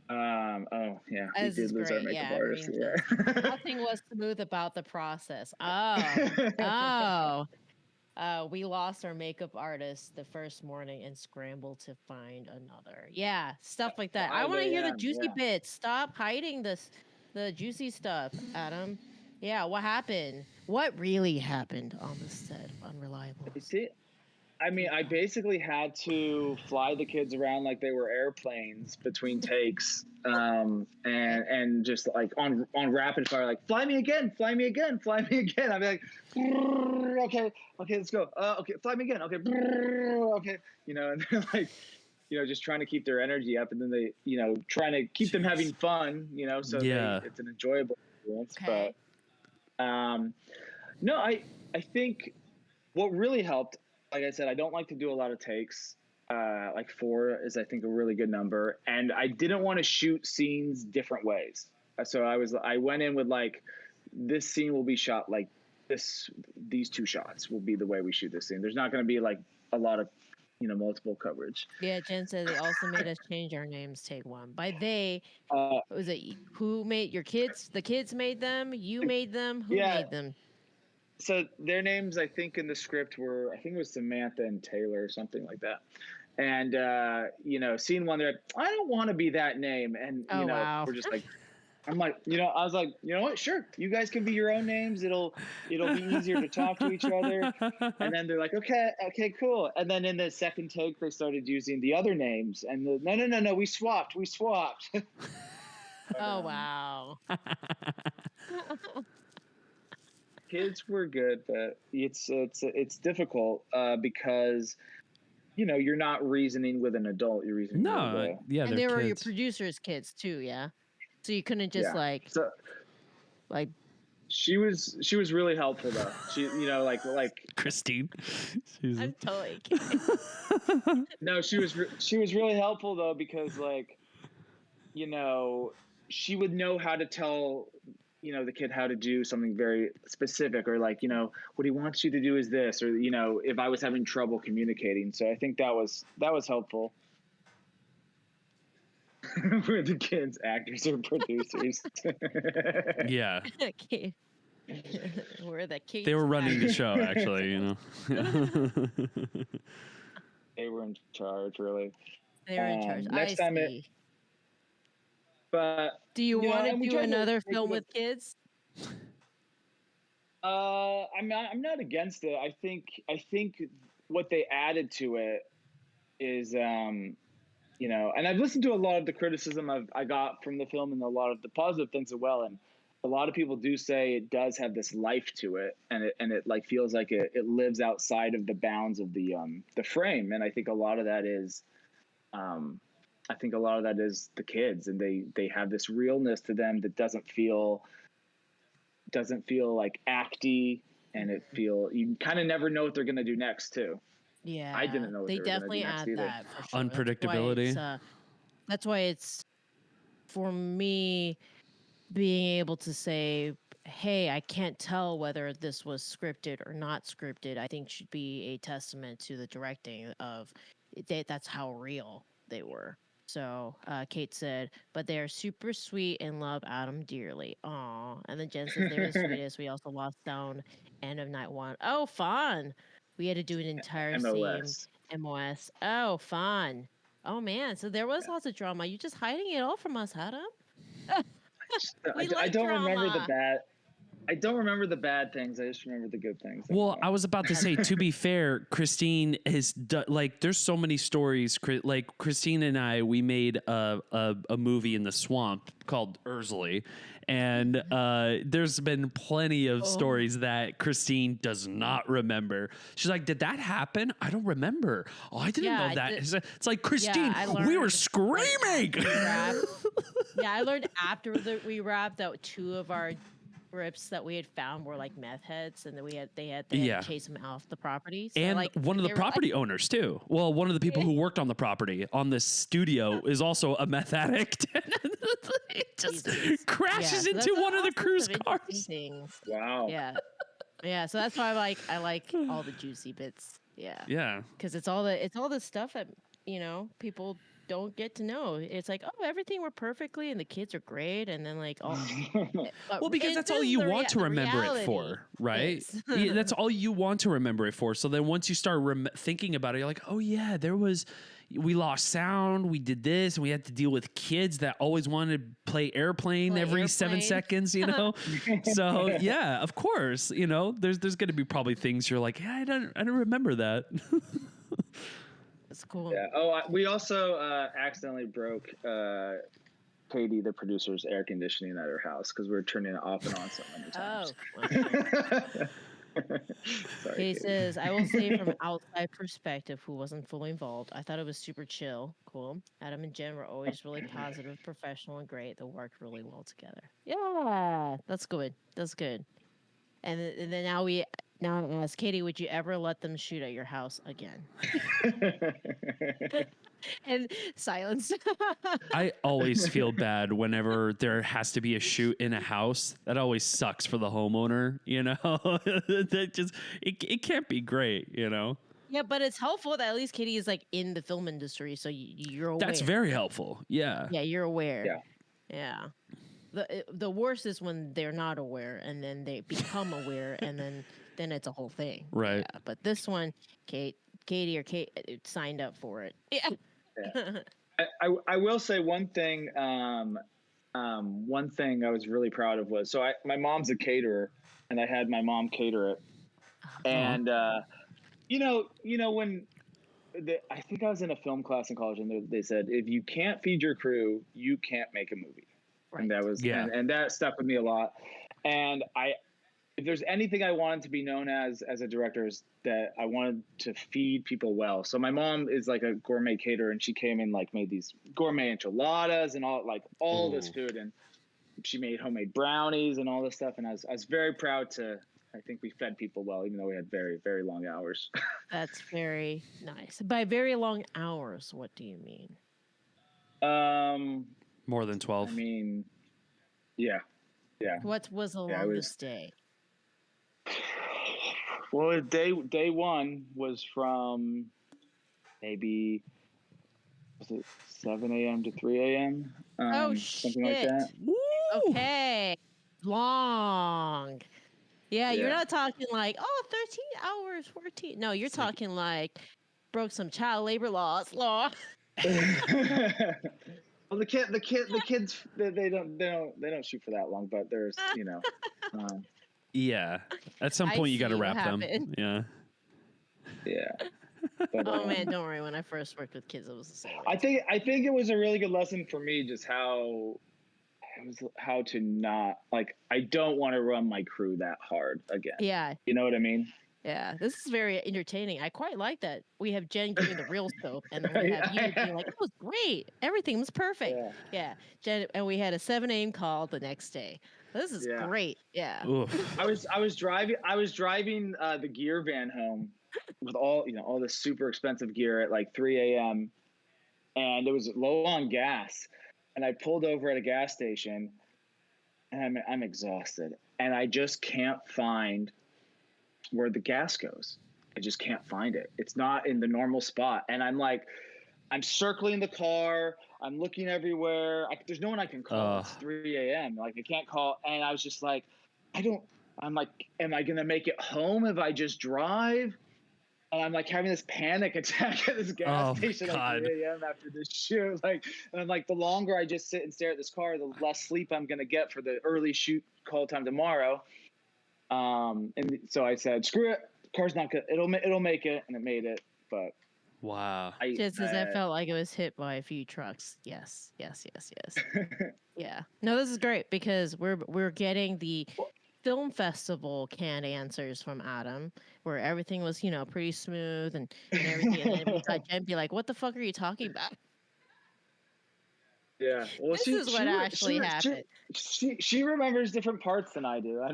Oh yeah, we This did is lose our great. makeup Yeah, artist. nothing was smooth about the process. We lost our makeup artist the first morning and scrambled to find another. Yeah, stuff like that. I 5 want to hear the a.m., juicy yeah. bits. Stop hiding the juicy stuff, Adam. Yeah, what happened? What really happened on the set of Unreliables? I mean, I basically had to fly the kids around like they were airplanes between takes, and just like on rapid fire, like fly me again, fly me again, fly me again. I'd be like, okay, let's go. Okay, fly me again. Okay, okay, and they're like, just trying to keep their energy up, and then they, trying to keep them having fun, so it's an enjoyable experience. Okay. But no, I think what really helped, like I said, I don't like to do a lot of takes. Like 4 is, I think, a really good number. And I didn't want to shoot scenes different ways. So I went in with like, this scene will be shot like this. These 2 shots will be the way we shoot this scene. There's not going to be like a lot of, multiple coverage. Yeah, Jen said they also made us change our names. Take 1. By they, was it who made your kids? The kids made them. You made them. Who made them? So their names, I think, in the script were, I think it was Samantha and Taylor or something like that. And, scene 1, they're like, I don't want to be that name. And, wow. we're just like, I'm like, I was like, you know what? Sure. You guys can be your own names. It'll be easier to talk to each other. And then they're like, okay, cool. And then in the second take, they started using the other names. And no, we swapped. Oh, wow. Kids were good, but it's difficult because you're not reasoning with an adult. You're reasoning with and they were your producers' kids too, yeah. So you couldn't just she was really helpful though. She like Christine. I'm totally kidding. No, she was really helpful though, because like she would know how to tell the kid how to do something very specific, or like, what he wants you to do is this, or, if I was having trouble communicating. So I think that was helpful. We're the kids, actors or producers. Yeah. We're the kids. They were running the show, actually, They were in charge, really. They were in charge. Next time but do you want to do another film with kids? I'm not against it. I think what they added to it is, and I've listened to a lot of the criticism I got from the film and a lot of the positive things as well. And a lot of people do say it does have this life to it, and it like feels like it lives outside of the bounds of the frame. And I think a lot of that is, the kids, and they have this realness to them that doesn't feel like acty, and you kind of never know what they're going to do next too. Yeah, I didn't know what they definitely were add do next that. For sure. Unpredictability. That's why it's for me being able to say, hey, I can't tell whether this was scripted or not scripted, I think should be a testament to the directing of that's how real they were. So Kate said, but they are super sweet and love Adam dearly. Aw. And then Jen says, they're the sweetest. We also lost sound end of night 1. Oh, fun. We had to do an entire MOS. scene. MOS. Oh, fun. Oh, man. So there was lots of drama. You just hiding it all from us, Adam? I don't remember the bad. I don't remember the bad things. I just remember the good things. Well, I was about to say, to be fair, Christine has like, there's so many stories. Like Christine and I, we made a movie in the swamp called Ursula, and there's been plenty of stories that Christine does not remember. She's like, "Did that happen? I don't remember. Oh, I didn't know that." It's like, Christine, we were screaming. I learned after we wrapped that 2 of our grips that we had found were like meth heads, and that they had to chase them off the property. So and like, one of the property owners too. Well, one of the people who worked on the property on this studio is also a meth addict. It just crashes into one of the crew's cars. Wow. Yeah. So that's why I like all the juicy bits. Yeah. Because it's all the stuff that people don't get to know. It's like, oh, everything worked perfectly and the kids are great, and then like, oh, well, because that's all you want to remember it for, right? That's all you want to remember it for. So then once you start thinking about it, you're like, oh yeah, we lost sound, we did this, and we had to deal with kids that always wanted to play airplane every 7 seconds, So yeah, of course, there's going to be probably things you're like, yeah, I don't remember that. It's cool. Yeah. Oh, we also accidentally broke Katie, the producer's air conditioning at her house because we were turning it off and on so many times. Sorry, Katie says, I will say from an outside perspective, who wasn't fully involved, I thought it was super chill, cool. Adam and Jen were always really positive, professional, and great. They worked really well together. Yeah, that's good. And then now I ask Katie, would you ever let them shoot at your house again? And silence. I always feel bad whenever there has to be a shoot in a house. That always sucks for the homeowner, That just it can't be great, Yeah, but it's helpful that at least Katie is like in the film industry, so you're aware. That's very helpful. Yeah. Yeah, you're aware. Yeah. The worst is when they're not aware and then they become aware and then it's a whole thing. Right. Yeah, but this one, Katie signed up for it. Yeah. I will say one thing. One thing I was really proud of was my mom's a caterer, and I had my mom cater it, and when I think I was in a film class in college, and they said if you can't feed your crew, you can't make a movie. Right. And that was and that stuck with me a lot. And if there's anything I wanted to be known as a director, is that I wanted to feed people well. So my mom is like a gourmet caterer, and she came and like made these gourmet enchiladas and all this food, and she made homemade brownies and all this stuff. And I was very proud to. I think we fed people well, even though we had very, very long hours. That's very nice. By very long hours, what do you mean? More than 12. I mean, yeah. What was the longest day? Well, day one was from maybe, was it 7 a.m. to 3 a.m.? Something like that. Woo! Okay. Long. Yeah, you're not talking like, 13 hours, 14. No, you're talking like broke some child labor laws. Well, the kids, they don't shoot for that long, but there's, yeah. At some point, you got to wrap them. Yeah. Yeah. But, man, don't worry. When I first worked with kids, it was the same. I think it was a really good lesson for me, just how to not, like, I don't want to run my crew that hard again. Yeah. You know what I mean? Yeah, this is very entertaining. I quite like that. We have Jen giving the real scope, and then we have you being like, "It was great. Everything was perfect." Yeah. Jen, and we had a 7 a.m. call the next day. This is great. Yeah. Oof. I was driving the gear van home with all this super expensive gear at like 3 a.m. and it was low on gas, and I pulled over at a gas station, and I'm exhausted, and I just can't find where the gas goes. I just can't find it. It's not in the normal spot. And I'm circling the car. I'm looking everywhere. There's no one I can call. It's 3 a.m. Like, I can't call. And I was just like, I'm like, am I going to make it home if I just drive? And I'm like having this panic attack at this gas station at 3 a.m. after this shoot. And I'm like, the longer I just sit and stare at this car, the less sleep I'm going to get for the early shoot call time tomorrow. And so I said, screw it. Car's not good. It'll make it. And it made it. But Wow. Just as I felt like it was hit by a few trucks. Yes. Yeah. No, this is great because we're getting the film festival canned answers from Adam, where everything was, pretty smooth and everything. And then we got Jen be like, "What the fuck are you talking about?" Yeah. Well, This is what actually happened. She remembers different parts than I do.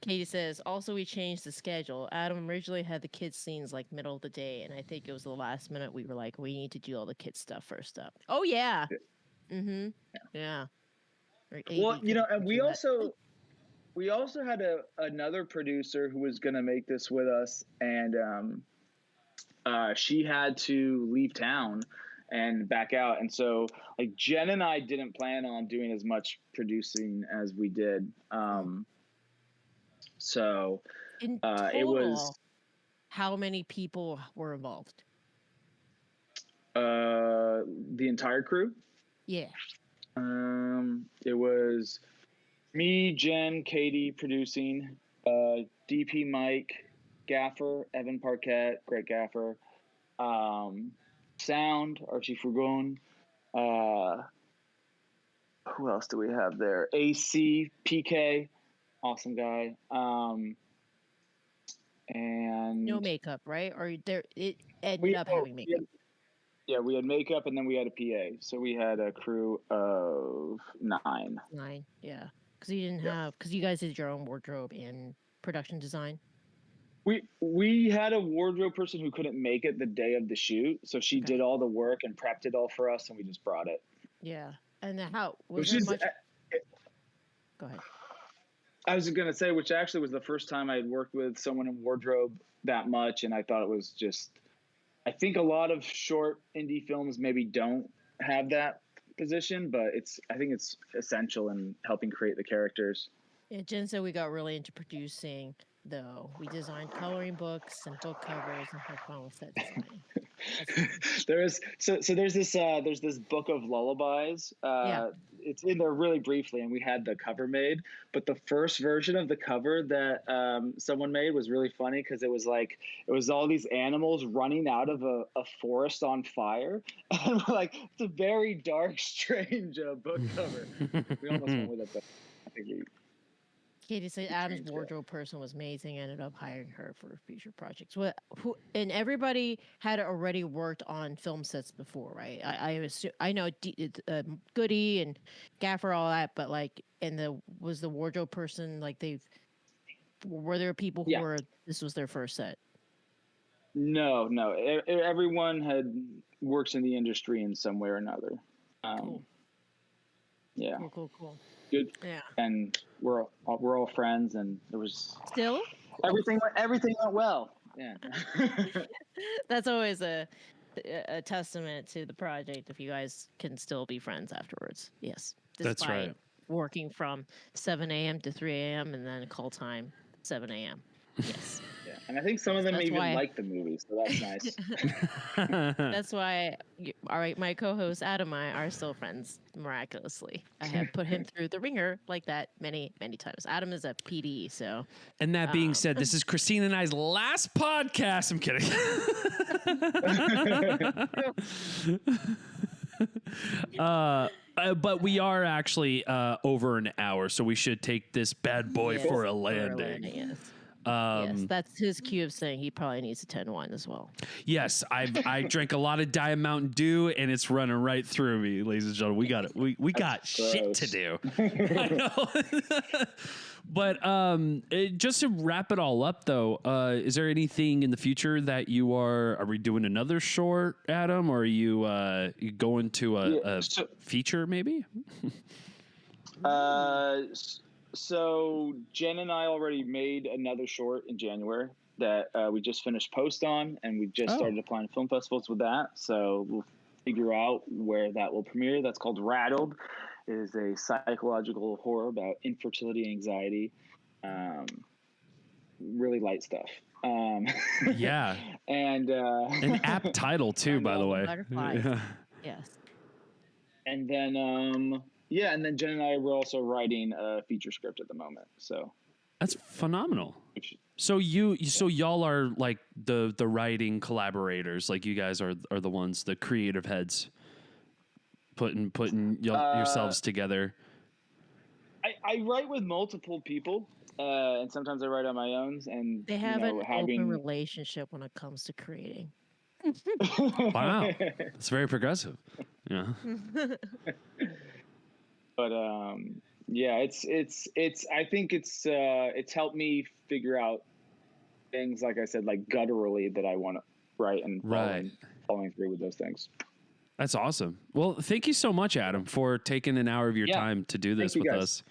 Katie says, also, we changed the schedule. Adam originally had the kids' scenes like middle of the day, and I think it was the last minute we were like, we need to do all the kids' stuff first up. Oh, yeah. Mm-hmm. Yeah. Well, and we also had another producer who was going to make this with us, and she had to leave town and back out. And so like Jen and I didn't plan on doing as much producing as we did. So in total, it was how many people were involved? The entire crew. Yeah. It was me, Jen, Katie producing, DP Mike, Gaffer, Evan Parquette, great Gaffer, Sound, Archie Furgon, who else do we have there? AC, PK, awesome guy. And no makeup, right? Or it ended up having makeup. We had makeup and then we had a PA. So we had a crew of 9. 9, yeah. Because you didn't have, because you guys did your own wardrobe and production design. We had a wardrobe person who couldn't make it the day of the shoot, so she did all the work and prepped it all for us, and we just brought it. Yeah, and then how was there much? Go ahead. I was going to say, which actually was the first time I had worked with someone in wardrobe that much, and I thought it was just. I think a lot of short indie films maybe don't have that position, but I think it's essential in helping create the characters. Yeah, Jen said we got really into producing, though. We designed coloring books and book covers and had fun with set design. There's this book of lullabies. It's in there really briefly, and we had the cover made. But the first version of the cover that someone made was really funny because it was all these animals running out of a forest on fire, and we're like, it's a very dark, strange book cover. We almost went with it, but I think we. Katie said Adam's wardrobe person was amazing. Ended up hiring her for future projects. And everybody had already worked on film sets before, right? I know Goody and Gaffer, all that, but was the wardrobe person were there people who this was their first set? No. Everyone had works in the industry in some way or another. Cool. Yeah. Cool. Good. Yeah. And we're all friends, and there was still everything went well. Yeah. That's always a testament to the project if you guys can still be friends afterwards. Yes. That's right. Working from 7 a.m. to 3 a.m. and then call time 7 a.m. Yes. Yeah, and I think some of them like the movie, so that's nice. That's why, all right, my co-host Adam and I are still friends, miraculously. I have put him through the ringer like that many, many times. Adam is a PD, so. And that being said, this is Christine and I's last podcast. I'm kidding. But we are actually over an hour, so we should take this bad boy for a landing. Yes. Yes, that's his cue of saying he probably needs a 10-1 as well. Yes, I drank a lot of Diet Mountain Dew, and it's running right through me, ladies and gentlemen. We got shit to do. I know. But just to wrap it all up, though, is there anything in the future that you are we doing another short, Adam, or are you going to a feature maybe? So Jen and I already made another short in January that we just finished post on, and we just started applying to film festivals with that. So we'll figure out where that will premiere. That's called Rattled. It is a psychological horror about infertility and anxiety. Really light stuff. Yeah. And an apt title too, by the way. Yeah. Yes. And then and then Jen and I were also writing a feature script at the moment. So That's phenomenal. Which, So y'all are like the writing collaborators. Like you guys are the ones, the creative heads, putting yourselves together. I write with multiple people, and sometimes I write on my own. And They have an open relationship when it comes to creating. Wow, it's very progressive. Yeah. But yeah, it's. I think it's helped me figure out things, like I said, like gutturally, that I want to write, and following through with those things. That's awesome. Well, thank you so much, Adam, for taking an hour of your time to do this with us.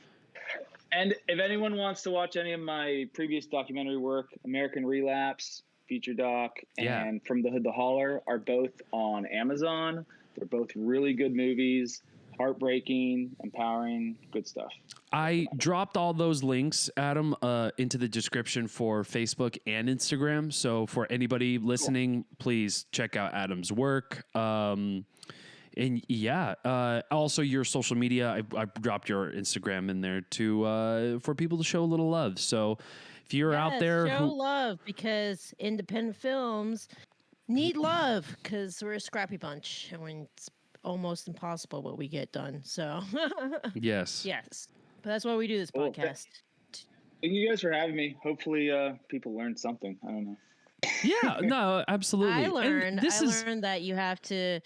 And if anyone wants to watch any of my previous documentary work, American Relapse, feature doc, and From the Hood to Holler are both on Amazon. They're both really good movies, heartbreaking, empowering, good stuff. I dropped all those links, Adam, into the description for Facebook and Instagram. So for anybody listening, please check out Adam's work. And also your social media. I dropped your Instagram in there for people to show a little love. So if you're out there, show love, because independent films need love, because we're a scrappy bunch and it's almost impossible what we get done. So yes. But that's why we do this podcast. Thank you guys for having me. Hopefully people learned something. I don't know. Yeah, no, absolutely. I learned that you have to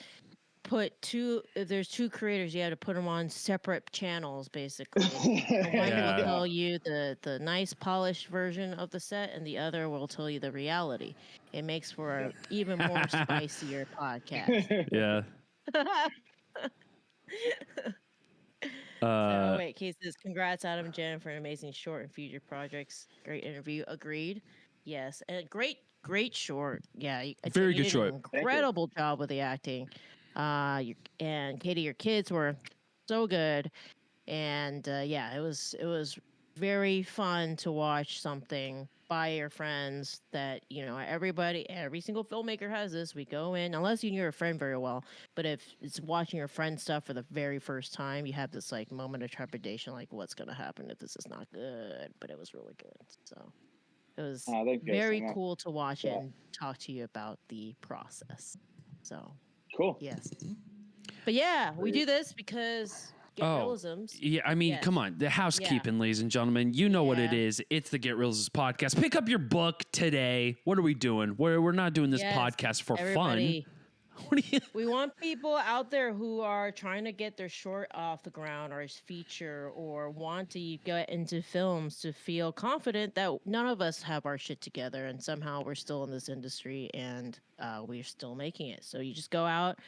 put if there's two creators, you have to put them on separate channels, basically. One will tell you the nice polished version of the set, and the other will tell you the reality. It makes for an even more spicier podcast. Yeah. Kate says, congrats, Adam and Jen, for an amazing short and future projects. Great interview. Agreed. Yes. And great short. Yeah. Very good short. Incredible job with the acting. And Katie, your kids were so good. And it was very fun to watch something by your friends that, every single filmmaker has this. We go in, unless you knew your friend very well, but if it's watching your friend stuff for the very first time, you have this like moment of trepidation, like what's going to happen if this is not good, but it was really good. So it was very cool to watch and talk to you about the process. So cool. Yes. But we do this because Get Reelisms. Yeah, I mean, come on. The housekeeping, ladies and gentlemen. You know what it is. It's the Get Reelisms Podcast. Pick up your book today. What are we doing? We're not doing this podcast for fun. We want people out there who are trying to get their short off the ground, or his feature, or want to get into films, to feel confident that none of us have our shit together and somehow we're still in this industry and we're still making it. So you just go out,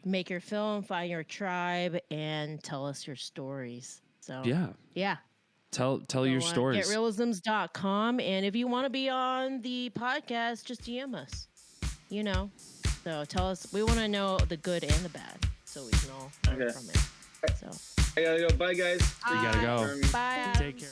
make your film, find your tribe, and tell us your stories. So tell your stories. GetReelisms.com, and if you want to be on the podcast, just DM us. So tell us. We want to know the good and the bad, so we can all learn from it. So I gotta go. Bye, guys. You gotta go. Bye. Take care.